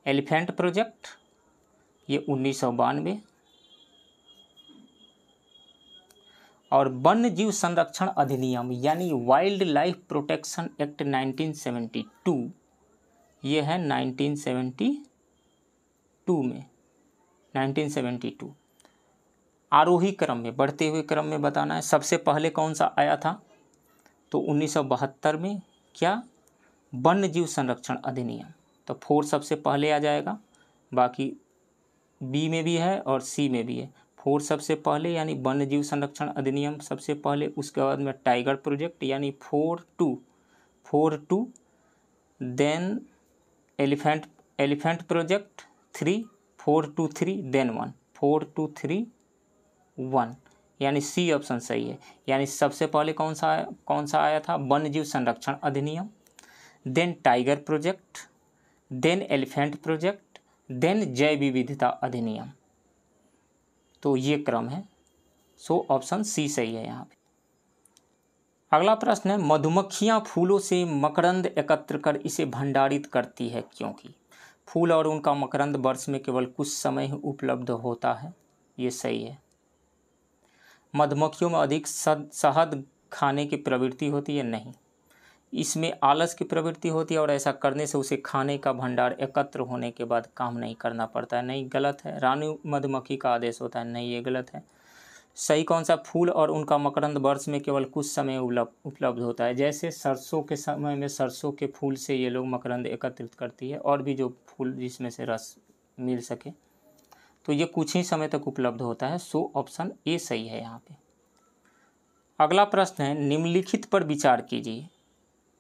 एलिफेंट प्रोजेक्ट ये 1992 और वन्य जीव संरक्षण अधिनियम यानी वाइल्ड लाइफ प्रोटेक्शन एक्ट 1972 ये है 1972 में, 1972। आरोही क्रम में, बढ़ते हुए क्रम में बताना है। सबसे पहले कौन सा आया था? तो 1972 में क्या? वन्य जीव संरक्षण अधिनियम। तो 4 सबसे पहले आ जाएगा, बाकी बी में भी है और सी में भी है। 4 सबसे पहले यानी वन्य जीव संरक्षण अधिनियम सबसे पहले, उसके बाद में टाइगर प्रोजेक्ट यानी 4-2, देन एलिफेंट प्रोजेक्ट 3, 4-2-3, देन 1, 4-2-3-1 यानी सी ऑप्शन सही है। यानी सबसे पहले कौन सा आया था? वन्य जीव संरक्षण अधिनियम, then tiger project, then elephant project, then जैव विविधता अधिनियम। तो ये क्रम है, सो ऑप्शन सी सही है यहाँ पे। अगला प्रश्न है मधुमक्खियाँ फूलों से मकरंद एकत्र कर इसे भंडारित करती है क्योंकि? फूल और उनका मकरंद वर्ष में केवल कुछ समय ही उपलब्ध होता है, ये सही है। मधुमक्खियों में अधिक शहद खाने की प्रवृत्ति होती है, नहीं। इसमें आलस की प्रवृत्ति होती है और ऐसा करने से उसे खाने का भंडार एकत्र होने के बाद काम नहीं करना पड़ता है, नहीं, गलत है। रानी मधुमक्खी का आदेश होता है, नहीं, ये गलत है। सही कौन सा? फूल और उनका मकरंद वर्ष में केवल कुछ समय उपलब्ध होता है। जैसे सरसों के समय में सरसों के फूल से ये लोग मकरंद एकत्रित करती है और भी जो फूल जिसमें से रस मिल सके, तो ये कुछ ही समय तक उपलब्ध होता है, सो ऑप्शन ए सही है यहाँ पे। अगला प्रश्न है निम्नलिखित पर विचार कीजिए।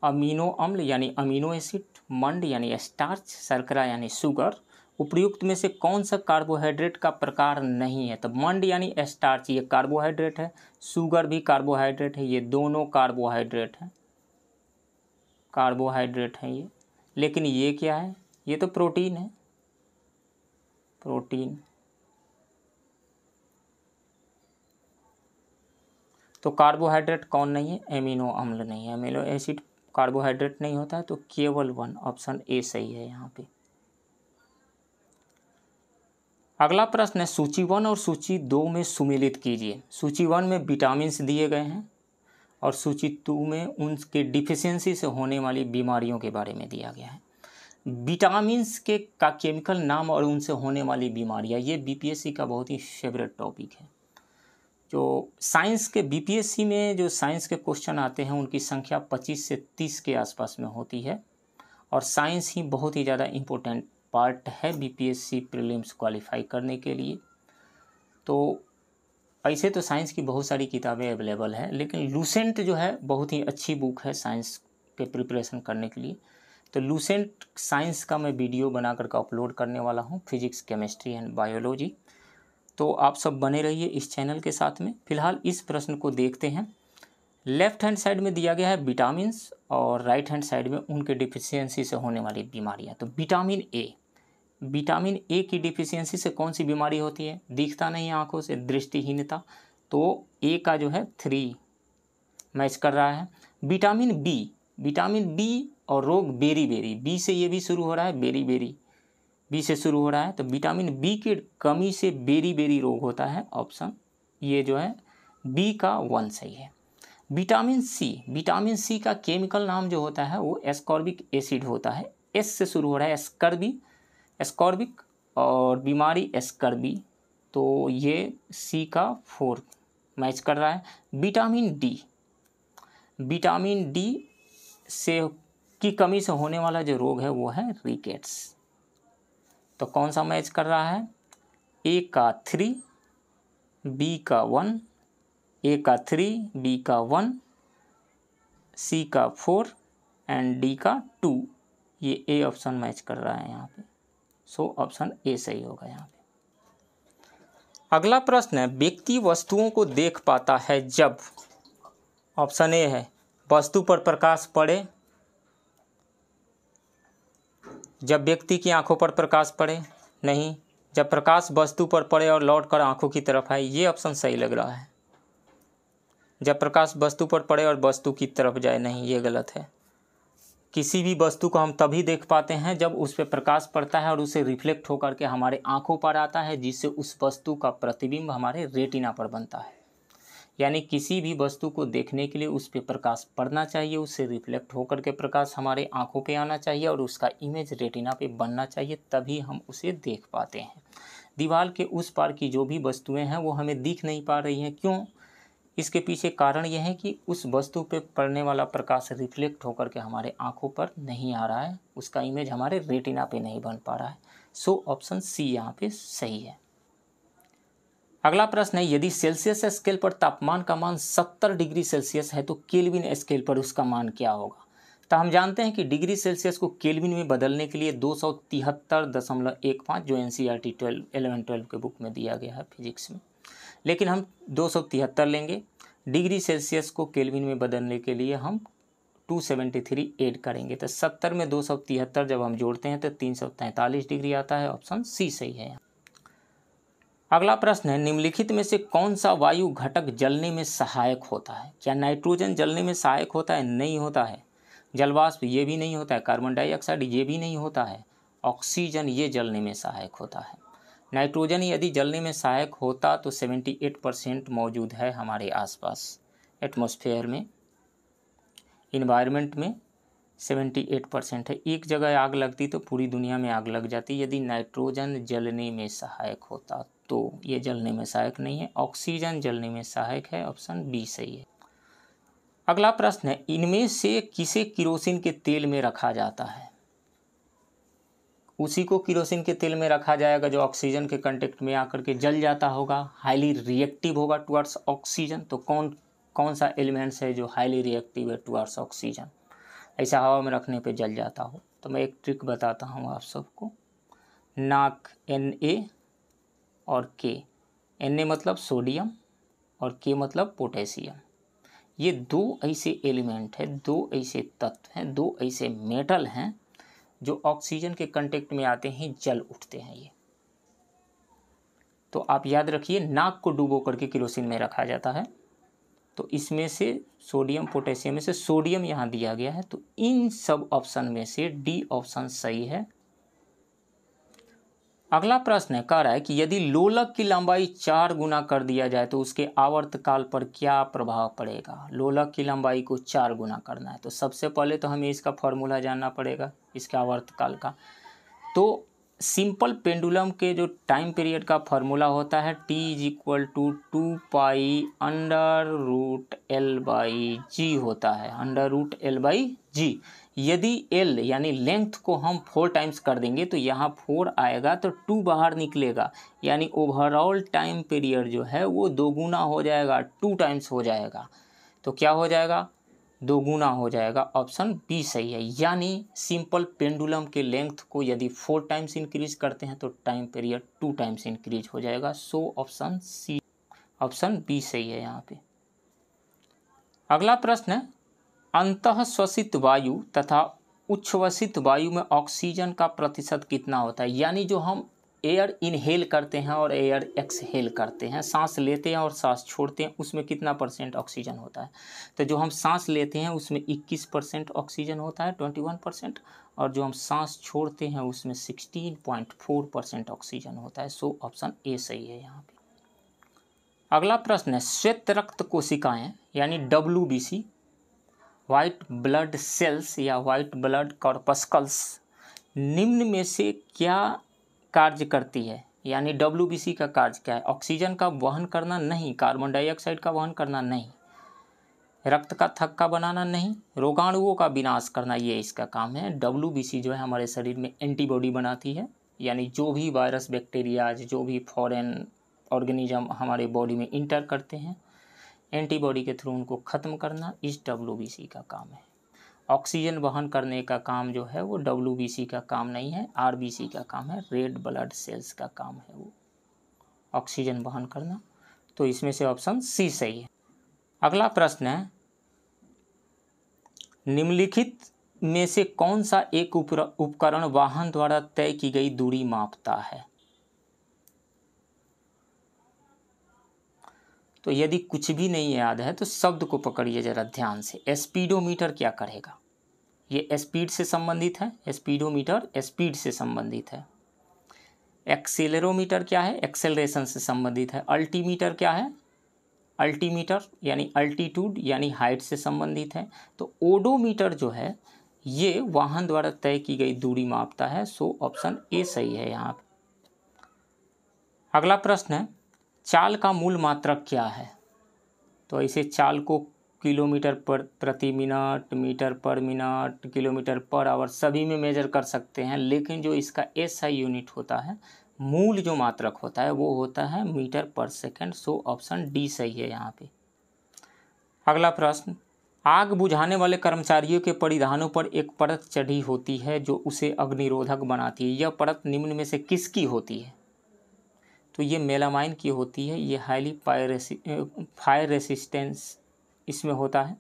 अमीनो अम्ल यानी अमीनो एसिड, मंड यानी स्टार्च, शर्करा यानी शुगर, उपर्युक्त में से कौन सा कार्बोहाइड्रेट का प्रकार नहीं है? तो मंड यानी स्टार्च ये कार्बोहाइड्रेट है, शुगर भी कार्बोहाइड्रेट है, ये दोनों कार्बोहाइड्रेट हैं ये। लेकिन ये क्या है? ये तो प्रोटीन है, प्रोटीन। तो कार्बोहाइड्रेट कौन नहीं है? एमिनो अम्ल नहीं है। अमीनो एसिड कार्बोहाइड्रेट नहीं होता है, तो केवल 1, ऑप्शन ए सही है यहाँ पे। अगला प्रश्न है सूची 1 और सूची 2 में सुमेलित कीजिए। सूची 1 में विटामिन्स दिए गए हैं और सूची 2 में उनके डिफिशियंसी से होने वाली बीमारियों के बारे में दिया गया है। विटामिन्स का केमिकल नाम और उनसे होने वाली बीमारियाँ, ये बीपीएससी का बहुत ही फेवरेट टॉपिक है। जो साइंस के बीपीएससी में जो साइंस के क्वेश्चन आते हैं उनकी संख्या 25 से 30 के आसपास में होती है और साइंस ही बहुत ही ज़्यादा इम्पोर्टेंट पार्ट है बीपीएससी प्रीलिम्स क्वालिफाई करने के लिए। तो ऐसे तो साइंस की बहुत सारी किताबें अवेलेबल है, लेकिन लूसेंट जो है बहुत ही अच्छी बुक है साइंस के प्रिपरेशन करने के लिए। तो लूसेंट साइंस का मैं वीडियो बना करके अपलोड करने वाला हूँ, फिजिक्स, केमिस्ट्री एंड बायोलॉजी। तो आप सब बने रहिए इस चैनल के साथ में। फिलहाल इस प्रश्न को देखते हैं। लेफ्ट हैंड साइड में दिया गया है विटामिन्स और राइट हैंड साइड में उनके डिफिशियंसी से होने वाली बीमारियां। तो विटामिन ए की डिफिशियंसी से कौन सी बीमारी होती है? दिखता नहीं आंखों से, दृष्टिहीनता। तो ए का जो है 3 मैच कर रहा है। विटामिन बी और रोग बेरी, बी से ये भी शुरू हो रहा है, बेरी बी से शुरू हो रहा है। तो विटामिन बी की कमी से बेरी रोग होता है, ऑप्शन ये जो है बी का 1 सही है। विटामिन सी का केमिकल नाम जो होता है वो एस्कॉर्बिक एसिड होता है, एस से शुरू हो रहा है, एस्कॉर्बिक और बीमारी एस्कर्बी। तो ये सी का 4 मैच कर रहा है। विटामिन डी से की कमी से होने वाला जो रोग है वो है रिकेट्स। तो कौन सा मैच कर रहा है? ए का 3, बी का 1, ए का 3, बी का 1, सी का 4 एंड डी का 2। ये ए ऑप्शन मैच कर रहा है यहाँ पे। सो ऑप्शन ए सही होगा यहाँ पे। अगला प्रश्न है, व्यक्ति वस्तुओं को देख पाता है जब, ऑप्शन ए है वस्तु पर प्रकाश पड़े, जब व्यक्ति की आंखों पर प्रकाश पड़े, नहीं, जब प्रकाश वस्तु पर पड़े और लौटकर आंखों की तरफ आए, ये ऑप्शन सही लग रहा है। जब प्रकाश वस्तु पर पड़े और वस्तु की तरफ जाए, नहीं, ये गलत है। किसी भी वस्तु को हम तभी देख पाते हैं जब उस पर प्रकाश पड़ता है और उसे रिफ्लेक्ट होकर के हमारे आंखों पर आता है, जिससे उस वस्तु का प्रतिबिंब हमारे रेटिना पर बनता है। यानी किसी भी वस्तु को देखने के लिए उस पर प्रकाश पड़ना चाहिए, उससे रिफ्लेक्ट होकर के प्रकाश हमारे आंखों पे आना चाहिए और उसका इमेज रेटिना पे बनना चाहिए, तभी हम उसे देख पाते हैं। दीवार के उस पार की जो भी वस्तुएं हैं वो हमें दिख नहीं पा रही हैं, क्यों? इसके पीछे कारण यह है कि उस वस्तु पे पड़ने वाला प्रकाश रिफ्लेक्ट होकर के हमारे आंखों पर नहीं आ रहा है, उसका इमेज हमारे रेटिना पे नहीं बन पा रहा है। सो ऑप्शन सी यहाँ पे सही है। अगला प्रश्न है, यदि सेल्सियस स्केल पर तापमान का मान 70 डिग्री सेल्सियस है तो केल्विन स्केल पर उसका मान क्या होगा? तो हम जानते हैं कि डिग्री सेल्सियस को केल्विन में बदलने के लिए 273.15 जो NCERT 11-12 के बुक में दिया गया है फिजिक्स में, लेकिन हम 273 लेंगे। डिग्री सेल्सियस को केल्विन में बदलने के लिए हम 273 ऐड करेंगे, तो 70 में 273 जब हम जोड़ते हैं तो 343 डिग्री आता है। ऑप्शन सी सही है। अगला प्रश्न है, निम्नलिखित में से कौन सा वायु घटक जलने में सहायक होता है? क्या नाइट्रोजन जलने में सहायक होता है? नहीं होता है। जलवाष्प ये भी नहीं होता है। कार्बन डाइऑक्साइड ये भी नहीं होता है। ऑक्सीजन ये जलने में सहायक होता है। नाइट्रोजन यदि जलने में सहायक होता तो 78% मौजूद है हमारे आसपास एटमॉस्फेयर में, इन्वायरमेंट में 78% है। एक जगह आग लगती तो पूरी दुनिया में आग लग जाती यदि नाइट्रोजन जलने में सहायक होता, तो ये जलने में सहायक नहीं है। ऑक्सीजन जलने में सहायक है। ऑप्शन बी सही है। अगला प्रश्न है, इनमें से किसे किरोसिन के तेल में रखा जाता है? उसी को किरोसिन के तेल में रखा जाएगा जो ऑक्सीजन के कांटेक्ट में आकर के जल जाता होगा, हाईली रिएक्टिव होगा टुवर्ड्स ऑक्सीजन। तो कौन सा एलिमेंट्स है जो हाईली रिएक्टिव है टुवर्ड्स ऑक्सीजन, ऐसा हवा में रखने पे जल जाता हो? तो मैं एक ट्रिक बताता हूँ आप सबको। नाक Na और K, Na मतलब सोडियम और K मतलब पोटेशियम। ये दो ऐसे एलिमेंट हैं, दो ऐसे तत्व हैं, दो ऐसे मेटल हैं जो ऑक्सीजन के कांटेक्ट में आते ही जल उठते हैं। ये तो आप याद रखिए, नाक को डुबो करके किरोसिन में रखा जाता है। तो इसमें से सोडियम पोटेशियम में से सोडियम यहाँ दिया गया है, तो इन सब ऑप्शन में से डी ऑप्शन सही है। अगला प्रश्न है, कह रहा है कि यदि लोलक की लंबाई 4 गुना कर दिया जाए तो उसके आवर्तकाल पर क्या प्रभाव पड़ेगा? लोलक की लंबाई को 4 गुना करना है तो सबसे पहले तो हमें इसका फॉर्मूला जानना पड़ेगा, इसके आवर्तकाल का। तो सिंपल पेंडुलम के जो टाइम पीरियड का फॉर्मूला होता है T = 2π√L/G होता है, √L/G। यदि L यानी लेंथ को हम 4 टाइम्स कर देंगे तो यहाँ 4 आएगा तो 2 बाहर निकलेगा, यानी ओवरऑल टाइम पीरियड जो है वो 2 गुना हो जाएगा, 2 टाइम्स हो जाएगा। तो क्या हो जाएगा? 2 गुना हो जाएगा। ऑप्शन बी सही है। यानी सिंपल पेंडुलम के लेंथ को यदि 4 टाइम्स इंक्रीज करते हैं तो टाइम पीरियड 2 टाइम्स इंक्रीज हो जाएगा। So option C, option B सही है यहाँ पे। अगला प्रश्न है, अंतःश्वसित वायु तथा उच्छ्वसित वायु में ऑक्सीजन का प्रतिशत कितना होता है? यानी जो हम एयर इनहेल करते हैं और एयर एक्सहेल करते हैं, सांस लेते हैं और सांस छोड़ते हैं, उसमें कितना % ऑक्सीजन होता है? तो जो हम सांस लेते हैं उसमें 21% ऑक्सीजन होता है, 21%, और जो हम सांस छोड़ते हैं उसमें 16.4% ऑक्सीजन होता है। सो ऑप्शन ए सही है यहाँ पे। अगला प्रश्न है, श्वेत रक्त कोशिकाएं यानी WBC, वाइट ब्लड सेल्स या वाइट ब्लड कॉर्पस्कल्स, निम्न में से क्या कार्य करती है? यानी WBC का कार्य क्या है? ऑक्सीजन का वहन करना नहीं, कार्बन डाइऑक्साइड का वहन करना नहीं, रक्त का थक्का बनाना नहीं, रोगाणुओं का विनाश करना, ये इसका काम है। WBC जो है हमारे शरीर में एंटीबॉडी बनाती है, यानी जो भी वायरस बैक्टीरिया जो भी फॉरेन ऑर्गेनिज्म हमारे बॉडी में इंटर करते हैं, एंटीबॉडी के थ्रू उनको ख़त्म करना इस WBC का काम है। ऑक्सीजन वहन करने का काम जो है वो WBC का काम नहीं है, RBC का काम है, रेड ब्लड सेल्स का काम है वो ऑक्सीजन वहन करना। तो इसमें से ऑप्शन सी सही है। अगला प्रश्न है, निम्नलिखित में से कौन सा एक उपकरण वाहन द्वारा तय की गई दूरी मापता है? तो यदि कुछ भी नहीं याद है तो शब्द को पकड़िए जरा ध्यान से। स्पीडोमीटर क्या करेगा? ये स्पीड से संबंधित है, स्पीडोमीटर स्पीड से संबंधित है। एक्सेलेरोमीटर क्या है? एक्सेलरेशन से संबंधित है। अल्टीमीटर क्या है? अल्टीमीटर यानी अल्टीट्यूड यानी हाइट से संबंधित है। तो ओडोमीटर जो है ये वाहन द्वारा तय की गई दूरी मापता है। सो ऑप्शन ए सही है यहाँ पे। अगला प्रश्न है, चाल का मूल मात्रक क्या है? तो इसे चाल को किलोमीटर पर प्रति मिनट, metre per minute, kilometre per hour सभी में मेजर कर सकते हैं, लेकिन जो इसका SI यूनिट होता है, मूल जो मात्रक होता है वो होता है मीटर पर सेकंड। सो ऑप्शन डी सही है यहाँ पे। अगला प्रश्न, आग बुझाने वाले कर्मचारियों के परिधानों पर एक परत चढ़ी होती है जो उसे अग्निरोधक बनाती है। यह परत निम्न में से किसकी होती है? तो ये मेलामाइन की होती है। ये हाईली फायर रेसिस्टेंस इसमें होता है।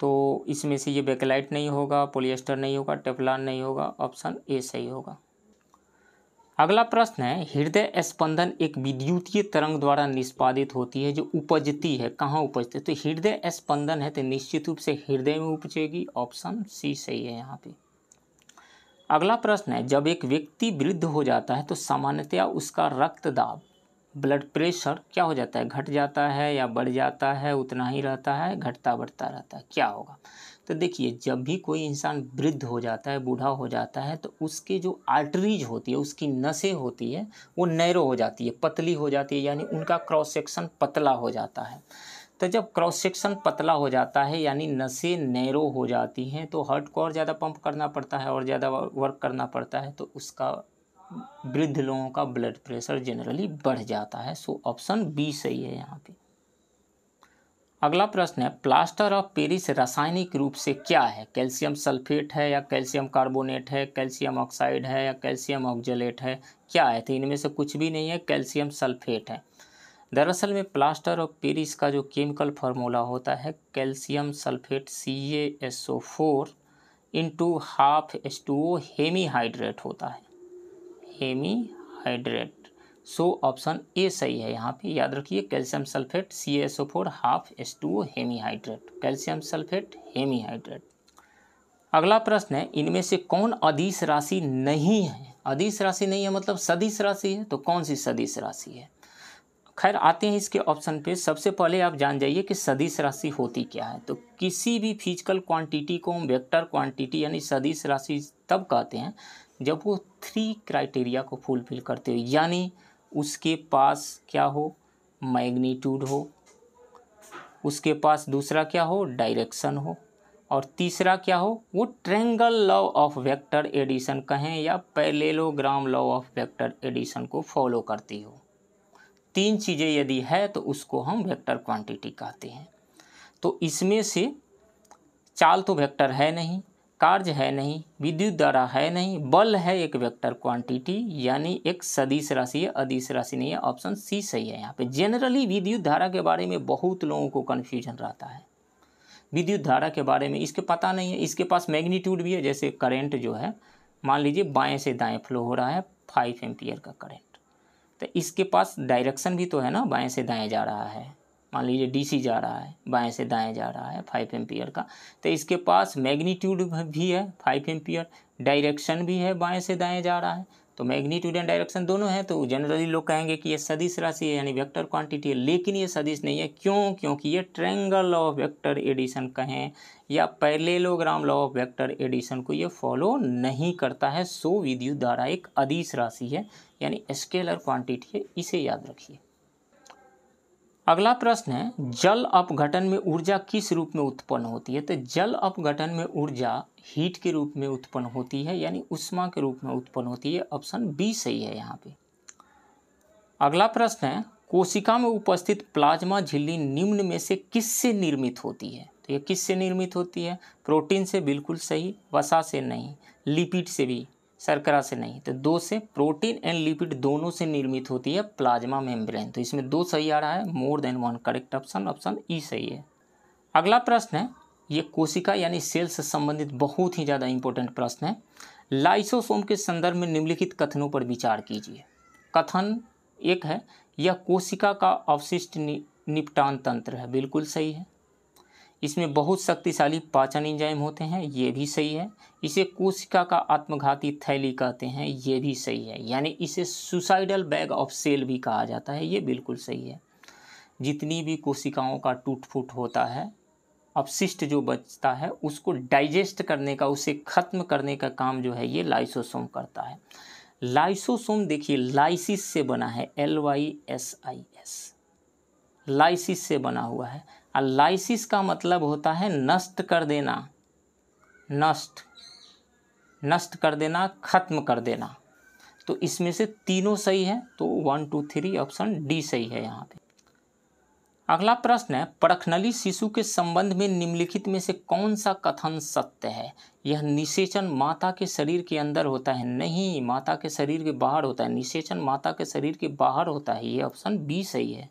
तो इसमें से ये बेकेलाइट नहीं होगा, पॉलिएस्टर नहीं होगा, टेफ्लॉन नहीं होगा। ऑप्शन ए सही होगा। अगला प्रश्न है, हृदय स्पंदन एक विद्युतीय तरंग द्वारा निष्पादित होती है जो उपजती है, कहाँ उपजती है? तो हृदय स्पंदन है तो निश्चित रूप से हृदय में उपजेगी। ऑप्शन सी सही है यहाँ पे। अगला प्रश्न है, जब एक व्यक्ति वृद्ध हो जाता है तो सामान्यतया उसका रक्तदाब, ब्लड प्रेशर क्या हो जाता है? घट जाता है या बढ़ जाता है? उतना ही रहता है, घटता बढ़ता रहता है, क्या होगा? तो देखिए, जब भी कोई इंसान वृद्ध हो जाता है, बूढ़ा हो जाता है, तो उसके जो आर्टरीज होती है, उसकी नसें होती है, वो नैरो हो जाती है, पतली हो जाती है, यानी उनका क्रॉस सेक्शन पतला हो जाता है। तो जब क्रॉस सेक्शन पतला हो जाता है यानी नसें नैरो हो जाती हैं, तो हार्ट को और ज़्यादा पंप करना पड़ता है और ज़्यादा वर्क करना पड़ता है, तो उसका वृद्ध लोगों का ब्लड प्रेशर जनरली बढ़ जाता है। सो ऑप्शन बी सही है यहाँ पे। अगला प्रश्न है, प्लास्टर ऑफ पेरिस रासायनिक रूप से क्या है? कैल्शियम सल्फेट है या कैल्शियम कार्बोनेट है, कैल्शियम ऑक्साइड है या कैल्शियम ऑक्जेलेट है, क्या है? तो इनमें से कुछ भी नहीं है, कैल्शियम सल्फेट है। दरअसल में प्लास्टर ऑफ पेरिस का जो केमिकल फार्मूला होता है calcium sulphate CaSO4 into ½ H2O hemihydrate होता है, हेमीहाइड्रेट। सो ऑप्शन ए सही है यहाँ पे। याद रखिए, calcium sulphate CaSO4 ½ H2O hemihydrate, calcium sulphate hemihydrate. अगला प्रश्न है, इनमें से कौन अदिश राशि नहीं है? अदिश राशि नहीं है मतलब सदिश राशि है। तो कौन सी सदिश राशि है? खैर, आते हैं इसके ऑप्शन पे। सबसे पहले आप जान जाइए कि सदिश राशि होती क्या है। तो किसी भी फिजिकल क्वांटिटी को हम वेक्टर क्वांटिटी यानी सदिश राशि तब कहते हैं जब वो 3 क्राइटेरिया को फुलफिल करते हो, यानी उसके पास क्या हो? मैग्नीट्यूड हो, उसके पास दूसरा क्या हो? डायरेक्शन हो, और तीसरा क्या हो? वो triangle law of vector addition कहें या parallelogram law of vector addition को फॉलो करती हो। 3 चीज़ें यदि है तो उसको हम वेक्टर क्वांटिटी कहते हैं। तो इसमें से चाल तो वेक्टर है नहीं, कार्य है नहीं, विद्युत धारा है नहीं, बल है एक वेक्टर क्वांटिटी यानी एक सदिश राशि है, अदिश राशि नहीं है। ऑप्शन सी सही है यहाँ पे। जनरली विद्युत धारा के बारे में बहुत लोगों को कन्फ्यूजन रहता है। विद्युत धारा के बारे में इसके पता नहीं है। इसके पास मैग्नीट्यूड भी है, जैसे करंट जो है मान लीजिए बाएं से दाएं फ्लो हो रहा है 5 एम्पियर का करंट, तो इसके पास डायरेक्शन भी तो है ना, बाएं से दाएं जा रहा है। मान लीजिए DC जा रहा है, बाएं से दाएं जा रहा है 5 एम्पियर का, तो इसके पास मैग्नीट्यूड भी है 5 एम्पियर, डायरेक्शन भी है, बाएं से दाएं जा रहा है। तो मैग्नीट्यूड एंड डायरेक्शन दोनों है, तो जनरली लोग कहेंगे कि ये सदिश राशि है यानी वेक्टर क्वांटिटी है। लेकिन ये सदिश नहीं है। क्यों? क्योंकि ये triangle law of vector addition कहें या parallelogram law of vector addition को ये फॉलो नहीं करता है। सो विद्युत धारा एक अदिश राशि है यानी स्केलर क्वांटिटी है, इसे याद रखिए। अगला प्रश्न है, जल अपघटन में ऊर्जा किस रूप में उत्पन्न होती है? तो जल अपघटन में ऊर्जा हीट के रूप में उत्पन्न होती है, यानी ऊष्मा के रूप में उत्पन्न होती है। ऑप्शन बी सही है यहाँ पे। अगला प्रश्न है, कोशिका में उपस्थित प्लाज्मा झिल्ली निम्न में से किससे निर्मित होती है? तो ये किससे निर्मित होती है? प्रोटीन से बिल्कुल सही, वसा से नहीं, लिपिड से भी, शर्करा से नहीं। तो दो से, प्रोटीन एंड लिपिड दोनों से निर्मित होती है प्लाज्मा मेम्ब्रेन। तो इसमें दो सही आ रहा है, मोर than one correct option, option E सही है। अगला प्रश्न है, ये कोशिका यानी सेल से संबंधित बहुत ही ज़्यादा इंपॉर्टेंट प्रश्न है। लाइसोसोम के संदर्भ में निम्नलिखित कथनों पर विचार कीजिए। कथन एक है, यह कोशिका का अवशिष्ट निपटान तंत्र है, बिल्कुल सही है। इसमें बहुत शक्तिशाली पाचन एंजाइम होते हैं, ये भी सही है। इसे कोशिका का आत्मघाती थैली कहते हैं, ये भी सही है। यानी इसे सुसाइडल बैग ऑफ सेल भी कहा जाता है, ये बिल्कुल सही है। जितनी भी कोशिकाओं का टूट फूट होता है, अपशिष्ट जो बचता है उसको डाइजेस्ट करने का, उसे खत्म करने का काम जो है ये लाइसोसोम करता है। लाइसोसोम देखिए लाइसिस से बना है, LYSIS, लाइसिस से बना हुआ है। और लाइसिस का मतलब होता है नष्ट कर देना, नष्ट कर देना, खत्म कर देना। तो इसमें से तीनों सही है, तो 1 2 3 ऑप्शन डी सही है यहाँ पे। अगला प्रश्न है, परखनली शिशु के संबंध में निम्नलिखित में से कौन सा कथन सत्य है? यह निषेचन माता के शरीर के अंदर होता है, नहीं, माता के शरीर के बाहर होता है। निषेचन माता के शरीर के बाहर होता है, ये ऑप्शन बी सही है।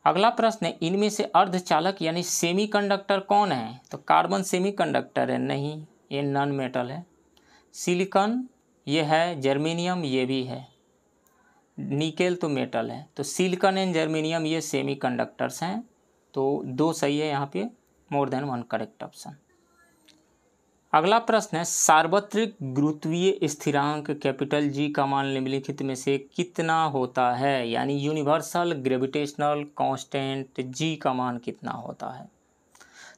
अगला प्रश्न है, इनमें से अर्धचालक यानी सेमीकंडक्टर कौन है? तो कार्बन सेमीकंडक्टर है, नहीं, ये नॉन मेटल है। सिलिकॉन ये है, जर्मेनियम ये भी है, निकेल तो मेटल है। तो सिलिकॉन एंड जर्मेनियम ये सेमीकंडक्टर्स हैं, तो दो सही है यहाँ पे, मोर देन वन करेक्ट ऑप्शन। अगला प्रश्न है, सार्वत्रिक गुरुत्वीय स्थिरांक कैपिटल जी का मान निम्नलिखित में से कितना होता है? यानी यूनिवर्सल ग्रेविटेशनल कांस्टेंट जी का मान कितना होता है?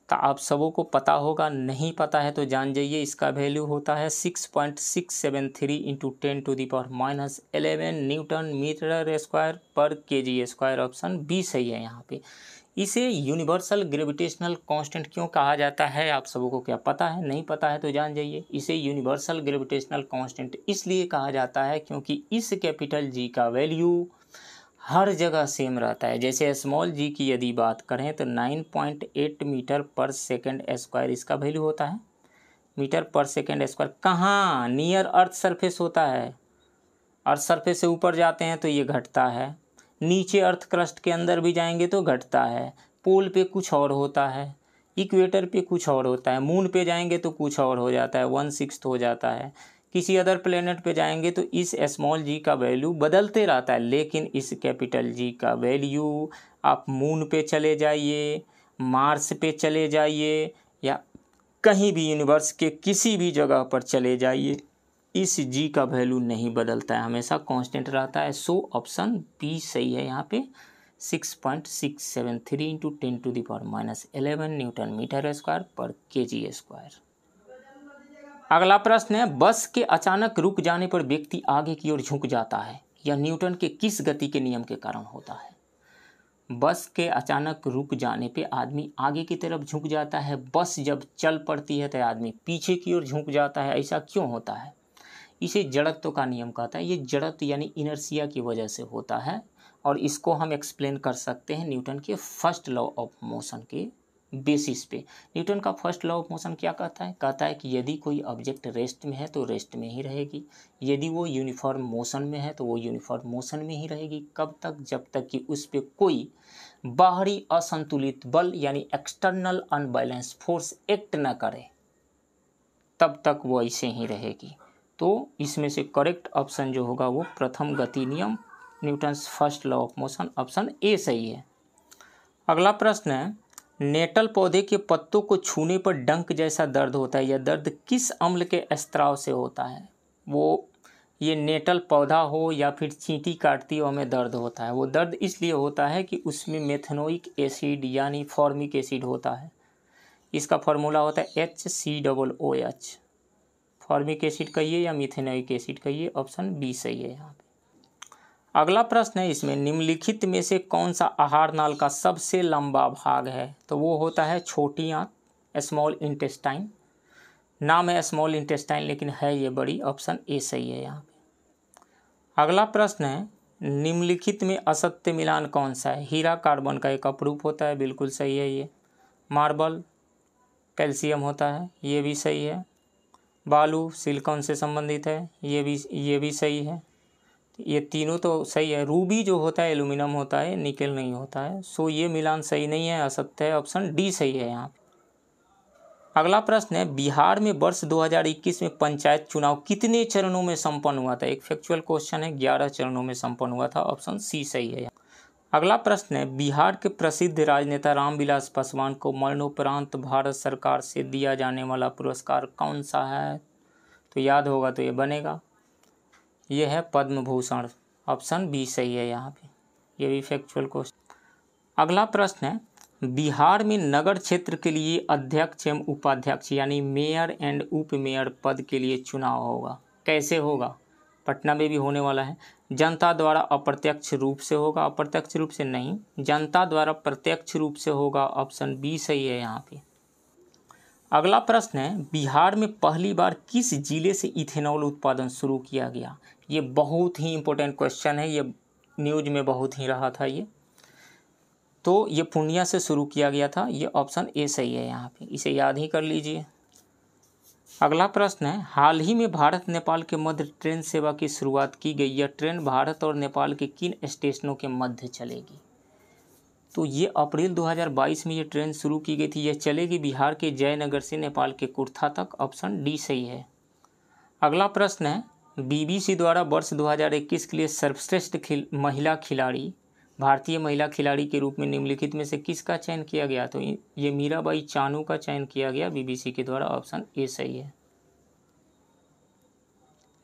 तो आप सबों को पता होगा, नहीं पता है तो जान जाइए। इसका वैल्यू होता है 6.673 इंटू 10⁻11 न्यूटन मीटर स्क्वायर पर केजी स्क्वायर। ऑप्शन बी सही है यहाँ पे। इसे यूनिवर्सल ग्रेविटेशनल कांस्टेंट क्यों कहा जाता है, आप सबों को क्या पता है? नहीं पता है तो जान जाइए। इसे यूनिवर्सल ग्रेविटेशनल कांस्टेंट इसलिए कहा जाता है क्योंकि इस कैपिटल जी का वैल्यू हर जगह सेम रहता है। जैसे स्मॉल जी की यदि बात करें तो 9.8 मीटर पर सेकंड स्क्वायर इसका वैल्यू होता है। मीटर पर सेकंड स्क्वायर कहाँ? नियर अर्थ सरफेस होता है। अर्थ सरफेस से ऊपर जाते हैं तो ये घटता है, नीचे अर्थ क्रस्ट के अंदर भी जाएंगे तो घटता है। पोल पे कुछ और होता है, इक्वेटर पे कुछ और होता है, मून पे जाएंगे तो कुछ और हो जाता है, 1/6 हो जाता है। किसी अदर प्लेनेट पे जाएंगे तो इस स्मॉल जी का वैल्यू बदलते रहता है। लेकिन इस कैपिटल जी का वैल्यू, आप मून पे चले जाइए, मार्स पे चले जाइए, या कहीं भी यूनिवर्स के किसी भी जगह पर चले जाइए, इस जी का वैल्यू नहीं बदलता है, हमेशा कांस्टेंट रहता है। सो ऑप्शन बी सही है यहाँ पे। 6.673 इंटू 10⁻11 न्यूटन मीटर स्क्वायर पर केजी स्क्वायर। अगला प्रश्न है, बस के अचानक रुक जाने पर व्यक्ति आगे की ओर झुक जाता है, यह न्यूटन के किस गति के नियम के कारण होता है? बस के अचानक रुक जाने पे आदमी आगे की तरफ झुक जाता है, बस जब चल पड़ती है तो आदमी पीछे की ओर झुक जाता है, ऐसा क्यों होता है? इसे जड़त्व का नियम कहता है। ये जड़त्व यानी इनर्शिया की वजह से होता है, और इसको हम एक्सप्लेन कर सकते हैं न्यूटन के फर्स्ट लॉ ऑफ मोशन के बेसिस पे। न्यूटन का फर्स्ट लॉ ऑफ मोशन क्या कहता है? कहता है कि यदि कोई ऑब्जेक्ट रेस्ट में है तो रेस्ट में ही रहेगी, यदि वो यूनिफॉर्म मोशन में है तो वो यूनिफॉर्म मोशन में ही रहेगी। कब तक? जब तक कि उस पर कोई बाहरी असंतुलित बल यानी एक्सटर्नल अनबैलेंस फोर्स एक्ट न करे, तब तक वो ऐसे ही रहेगी। तो इसमें से करेक्ट ऑप्शन जो होगा वो प्रथम गति नियम, Newton's first law of motion, option A सही है। अगला प्रश्न है, नेटल पौधे के पत्तों को छूने पर डंक जैसा दर्द होता है, यह दर्द किस अम्ल के स्त्राव से होता है? वो ये नेटल पौधा हो या फिर चींटी काटती हो, हमें दर्द होता है। वो दर्द इसलिए होता है कि उसमें मेथनोइक एसिड यानी फॉर्मिक एसिड होता है। इसका फॉर्मूला होता है HCOOH। फॉर्मिक एसिड कहिए या मिथेनोइक एसिड कहिए, ऑप्शन बी सही है यहाँ पे। अगला प्रश्न है इसमें, निम्नलिखित में से कौन सा आहार नाल का सबसे लंबा भाग है? तो वो होता है छोटी आंत, स्मॉल इंटेस्टाइन। नाम है स्मॉल इंटेस्टाइन लेकिन है ये बड़ी। ऑप्शन ए सही है यहाँ पे। अगला प्रश्न है, निम्नलिखित में असत्य मिलान कौन सा है? हीरा कार्बन का एक अपरूप होता है, बिल्कुल सही है ये। मार्बल कैल्शियम होता है, ये भी सही है। बालू सिलिकॉन से संबंधित है, ये भी सही है। ये तीनों तो सही है। रूबी जो होता है एल्यूमिनियम होता है, निकेल नहीं होता है। सो ये मिलान सही नहीं है, असत्य है। ऑप्शन डी सही है यहाँ पे। अगला प्रश्न है, बिहार में वर्ष 2021 में पंचायत चुनाव कितने चरणों में संपन्न हुआ था? एक फैक्चुअल क्वेश्चन है, 11 चरणों में संपन्न हुआ था। ऑप्शन सी सही है। अगला प्रश्न है, बिहार के प्रसिद्ध राजनेता रामविलास पासवान को मरणोपरांत भारत सरकार से दिया जाने वाला पुरस्कार कौन सा है? तो याद होगा तो ये बनेगा, ये है पद्म भूषण। ऑप्शन बी सही है यहाँ पे, ये भी फैक्चुअल क्वेश्चन। अगला प्रश्न है, बिहार में नगर क्षेत्र के लिए अध्यक्ष एवं उपाध्यक्ष यानी मेयर एंड उप मेयर पद के लिए चुनाव होगा, कैसे होगा? पटना में भी होने वाला है। जनता द्वारा अप्रत्यक्ष रूप से होगा, अप्रत्यक्ष रूप से नहीं, जनता द्वारा प्रत्यक्ष रूप से होगा। ऑप्शन बी सही है यहाँ पे। अगला प्रश्न है, बिहार में पहली बार किस जिले से इथेनॉल उत्पादन शुरू किया गया? ये बहुत ही इंपॉर्टेंट क्वेश्चन है, ये न्यूज में बहुत ही रहा था ये। तो ये पूर्णिया से शुरू किया गया था, ये ऑप्शन ए सही है यहाँ पे, इसे याद ही कर लीजिए। अगला प्रश्न है, हाल ही में भारत नेपाल के मध्य ट्रेन सेवा की शुरुआत की गई। यह ट्रेन भारत और नेपाल के किन स्टेशनों के मध्य चलेगी? तो ये अप्रैल 2022 में ये ट्रेन शुरू की गई थी। यह चलेगी बिहार के जयनगर से नेपाल के कुर्था तक। ऑप्शन डी सही है। अगला प्रश्न है, बीबीसी द्वारा वर्ष 2021 के लिए सर्वश्रेष्ठ महिला खिलाड़ी, भारतीय महिला खिलाड़ी के रूप में निम्नलिखित में से किसका चयन किया गया? तो ये मीराबाई चानू का चयन किया गया बीबीसी के द्वारा। ऑप्शन ए सही है।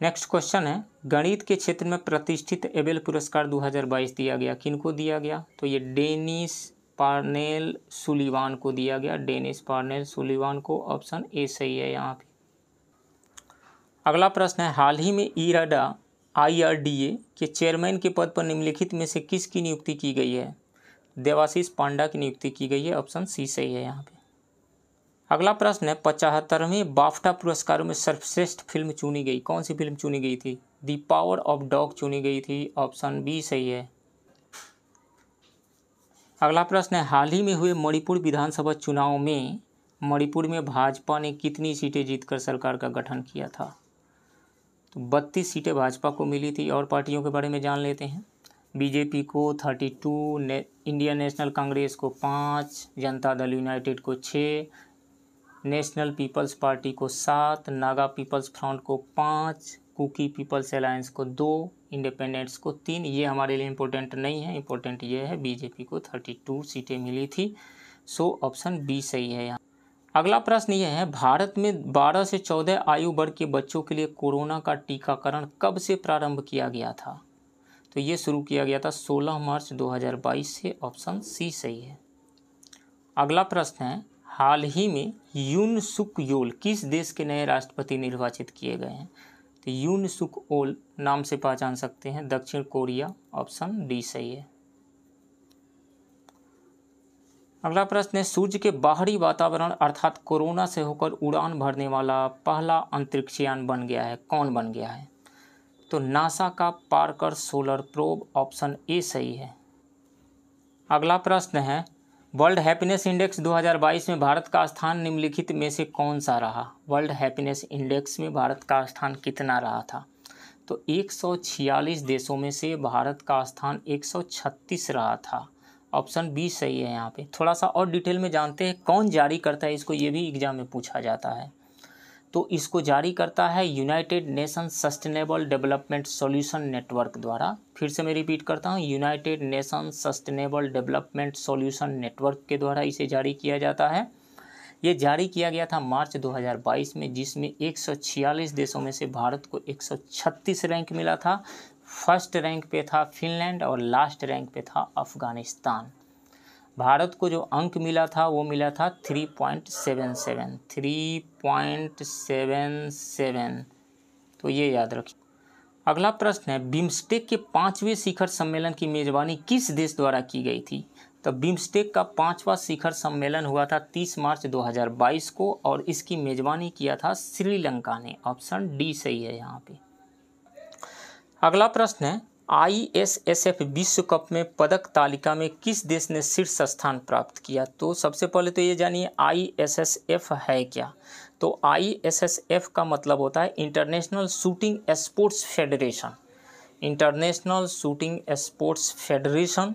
नेक्स्ट क्वेश्चन है, गणित के क्षेत्र में प्रतिष्ठित एबेल पुरस्कार 2022 दिया गया, किनको दिया गया? तो ये डेनिस पार्नेल सुलिवान को दिया गया, डेनिस पार्नेल सुलिवान को। ऑप्शन ए सही है यहाँ पे। अगला प्रश्न है, हाल ही में IRDA के चेयरमैन के पद पर निम्नलिखित में से किसकी नियुक्ति की गई है? देवाशीष पांडा की नियुक्ति की गई है। ऑप्शन सी सही है यहाँ पे। अगला प्रश्न है, 75वें बाफ्टा पुरस्कारों में सर्वश्रेष्ठ फिल्म चुनी गई, कौन सी फिल्म चुनी गई थी? द पावर ऑफ डॉग चुनी गई थी। ऑप्शन बी सही है। अगला प्रश्न है, हाल ही में हुए मणिपुर विधानसभा चुनाव में मणिपुर में भाजपा ने कितनी सीटें जीतकर सरकार का गठन किया था? तो 32 सीटें भाजपा को मिली थी। और पार्टियों के बारे में जान लेते हैं। बीजेपी को 32, इंडियन नेशनल कांग्रेस को 5, जनता दल यूनाइटेड को 6, नेशनल पीपल्स पार्टी को 7, नागा पीपल्स फ्रंट को 5, कुकी पीपल्स अलायंस को 2, इंडिपेंडेंट्स को 3। ये हमारे लिए इम्पोर्टेंट नहीं है, इम्पोर्टेंट ये है बीजेपी को 32 सीटें मिली थी। सो ऑप्शन बी सही है यहाँ। अगला प्रश्न ये है, भारत में 12 से 14 आयु वर्ग के बच्चों के लिए कोरोना का टीकाकरण कब से प्रारंभ किया गया था? तो ये शुरू किया गया था 16 मार्च 2022 से। ऑप्शन सी सही है। अगला प्रश्न है, हाल ही में यून सुक योल किस देश के नए राष्ट्रपति निर्वाचित किए गए हैं? तो यून सुक ओल नाम से पहचान सकते हैं, दक्षिण कोरिया। ऑप्शन डी सही है। अगला प्रश्न है, सूर्य के बाहरी वातावरण अर्थात कोरोना से होकर उड़ान भरने वाला पहला अंतरिक्षयान बन गया है, कौन बन गया है? तो नासा का Parker solar probe. Option A सही है। अगला प्रश्न है, वर्ल्ड हैप्पीनेस इंडेक्स 2022 में भारत का स्थान निम्नलिखित में से कौन सा रहा? वर्ल्ड हैप्पीनेस इंडेक्स में भारत का स्थान कितना रहा था? तो 146 देशों में से भारत का स्थान 136 रहा था। ऑप्शन बी सही है यहाँ पे। थोड़ा सा और डिटेल में जानते हैं कौन जारी करता है इसको, ये भी एग्जाम में पूछा जाता है। तो इसको जारी करता है United nation sustainable development solution network द्वारा। फिर से मैं रिपीट करता हूँ, United nation sustainable development solution network के द्वारा इसे जारी किया जाता है। ये जारी किया गया था मार्च 2022 में, जिसमें 146 देशों में से भारत को 136 रैंक मिला था। फर्स्ट रैंक पे था फिनलैंड और लास्ट रैंक पे था अफगानिस्तान। भारत को जो अंक मिला था वो मिला था 3.77। तो ये याद रखिए। अगला प्रश्न है, बिम्स्टेक के 5वें शिखर सम्मेलन की मेजबानी किस देश द्वारा की गई थी? तो बिम्स्टेक का 5वां शिखर सम्मेलन हुआ था 30 मार्च 2022 को और इसकी मेजबानी किया था श्रीलंका ने। ऑप्शन डी सही है यहाँ पे। अगला प्रश्न है, ISSF विश्व कप में पदक तालिका में किस देश ने शीर्ष स्थान प्राप्त किया? तो सबसे पहले तो ये जानिए ISSF है क्या। तो ISSF का मतलब होता है international shooting sports federation. International shooting sports federation.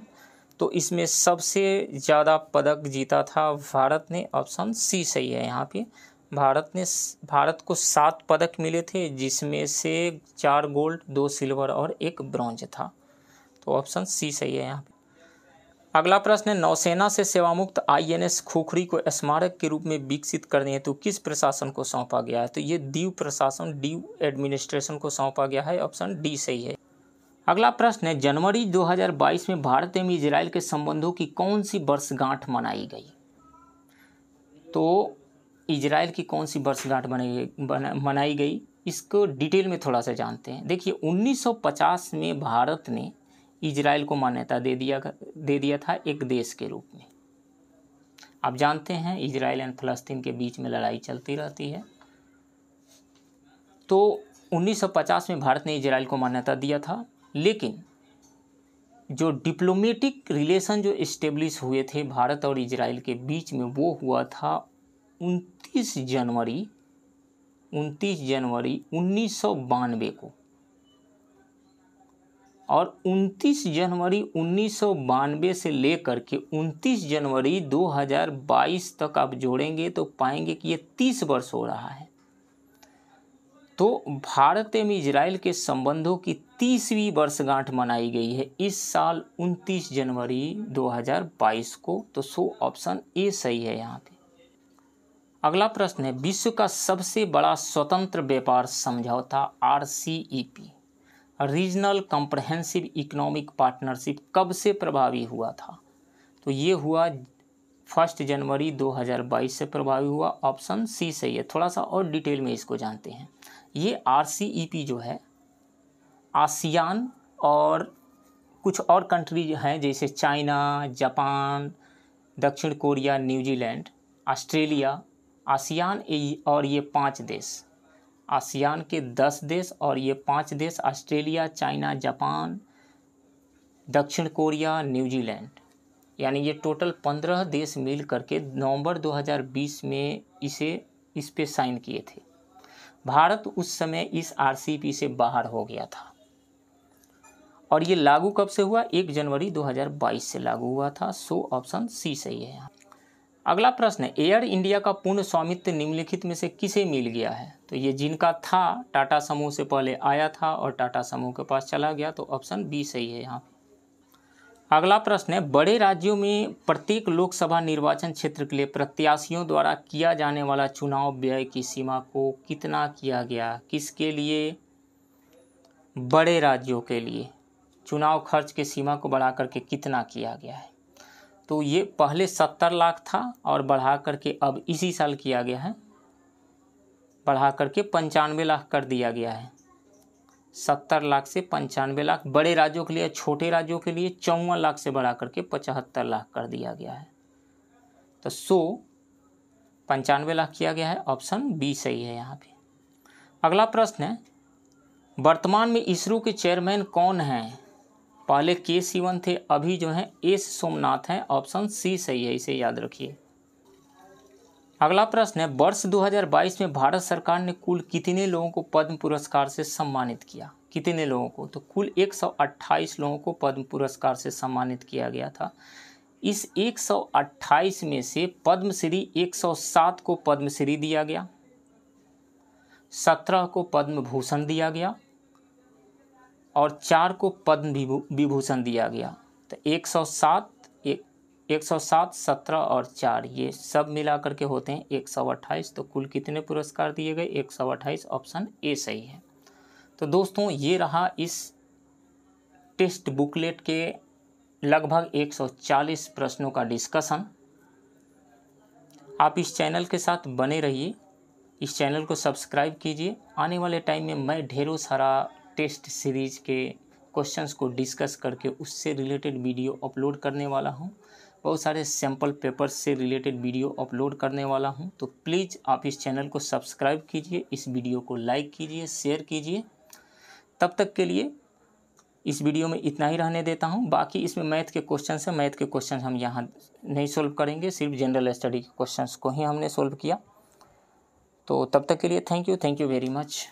तो इसमें सबसे ज़्यादा पदक जीता था भारत ने। ऑप्शन सी सही है यहाँ पे। भारत को 7 पदक मिले थे, जिसमें से 4 गोल्ड, 2 सिल्वर और 1 ब्रॉन्ज था। तो ऑप्शन सी सही है यहाँ पे। अगला प्रश्न है, नौसेना से सेवामुक्त INS खुखरी को स्मारक के रूप में विकसित करने हेतु किस प्रशासन को सौंपा गया है? तो ये दीव प्रशासन, दीव एडमिनिस्ट्रेशन को सौंपा गया है। ऑप्शन डी सही है। अगला प्रश्न है, जनवरी 2022 में भारत एवं इजराइल के संबंधों की कौन सी वर्षगांठ मनाई गई? तो इजराइल की कौन सी वर्षगांठ मनाई गई, इसको डिटेल में थोड़ा सा जानते हैं। देखिए 1950 में भारत ने इजराइल को मान्यता दे दिया था एक देश के रूप में। आप जानते हैं इजराइल एंड फ़लस्तीन के बीच में लड़ाई चलती रहती है। तो 1950 में भारत ने इजराइल को मान्यता दिया था, लेकिन जो डिप्लोमेटिक रिलेशन जो इस्टेब्लिश हुए थे भारत और इजराइल के बीच में, वो हुआ था 29 जनवरी 1992 को। और 29 जनवरी 1992 से लेकर के 29 जनवरी 2022 तक आप जोड़ेंगे तो पाएंगे कि ये 30 वर्ष हो रहा है। तो भारत एवं इजराइल के संबंधों की 30वीं वर्षगांठ मनाई गई है इस साल 29 जनवरी 2022 को। तो सो ऑप्शन ए सही है यहाँ पे। अगला प्रश्न है, विश्व का सबसे बड़ा स्वतंत्र व्यापार समझौता RCEP, regional comprehensive economic partnership, कब से प्रभावी हुआ था? तो ये हुआ 1 जनवरी 2022 से प्रभावी हुआ। ऑप्शन सी सही है। थोड़ा सा और डिटेल में इसको जानते हैं। ये RCEP जो है आसियान और कुछ और कंट्री हैं, जैसे चाइना, जापान, दक्षिण कोरिया, न्यूजीलैंड, ऑस्ट्रेलिया, आसियान और ये 5 देश, आसियान के 10 देश और ये 5 देश ऑस्ट्रेलिया, चाइना, जापान, दक्षिण कोरिया, न्यूजीलैंड, यानी ये टोटल 15 देश मिल करके नवंबर 2020 में इस पे साइन किए थे। भारत उस समय इस RCEP से बाहर हो गया था और ये लागू कब से हुआ? 1 जनवरी 2022 से लागू हुआ था। सो ऑप्शन सी सही है यहाँ। अगला प्रश्न है, एयर इंडिया का पूर्ण स्वामित्व निम्नलिखित में से किसे मिल गया है? तो ये जिनका था टाटा समूह से पहले आया था और टाटा समूह के पास चला गया। तो ऑप्शन बी सही है यहाँ पे। अगला प्रश्न है, बड़े राज्यों में प्रत्येक लोकसभा निर्वाचन क्षेत्र के लिए प्रत्याशियों द्वारा किया जाने वाला चुनाव व्यय की सीमा को कितना किया गया? किसके लिए? बड़े राज्यों के लिए चुनाव खर्च की सीमा को बढ़ा करके कितना किया गया है? तो ये पहले 70 लाख था और बढ़ा करके अब इसी साल किया गया है, बढ़ा करके 95 लाख कर दिया गया है। 70 लाख से 95 लाख बड़े राज्यों के लिए। छोटे राज्यों के लिए 54 लाख से बढ़ा करके 75 लाख कर दिया गया है। तो 95 लाख किया गया है। ऑप्शन बी सही है यहाँ पे। अगला प्रश्न है, वर्तमान में इसरो के चेयरमैन कौन हैं? पहले के सिवन थे, अभी जो हैं एस सोमनाथ हैं। ऑप्शन सी सही है, इसे याद रखिए। अगला प्रश्न है, वर्ष 2022 में भारत सरकार ने कुल कितने लोगों को पद्म पुरस्कार से सम्मानित किया? कितने लोगों को? तो कुल 128 लोगों को पद्म पुरस्कार से सम्मानित किया गया था। इस 128 में से पद्मश्री 107 को पद्मश्री दिया गया, 17 को पद्म भूषण दिया गया और 4 को पद्म विभूषण दिया गया। तो 107, 17 और 4 ये सब मिला करके होते हैं 128। तो कुल कितने पुरस्कार दिए गए? 128। ऑप्शन ए सही है। तो दोस्तों ये रहा इस टेस्ट बुकलेट के लगभग 140 प्रश्नों का डिस्कशन। आप इस चैनल के साथ बने रहिए, इस चैनल को सब्सक्राइब कीजिए। आने वाले टाइम में मैं ढेरों सारा टेस्ट सीरीज के क्वेश्चंस को डिस्कस करके उससे रिलेटेड वीडियो अपलोड करने वाला हूं। बहुत सारे सैम्पल पेपर्स से रिलेटेड वीडियो अपलोड करने वाला हूं। तो प्लीज़ आप इस चैनल को सब्सक्राइब कीजिए, इस वीडियो को लाइक कीजिए, शेयर कीजिए। तब तक के लिए इस वीडियो में इतना ही रहने देता हूं। बाकी इसमें मैथ के क्वेश्चन है, मैथ के क्वेश्चन हम यहाँ नहीं सोल्व करेंगे, सिर्फ जनरल स्टडी के क्वेश्चंस को ही हमने सोल्व किया। तो तब तक के लिए थैंक यू वेरी मच।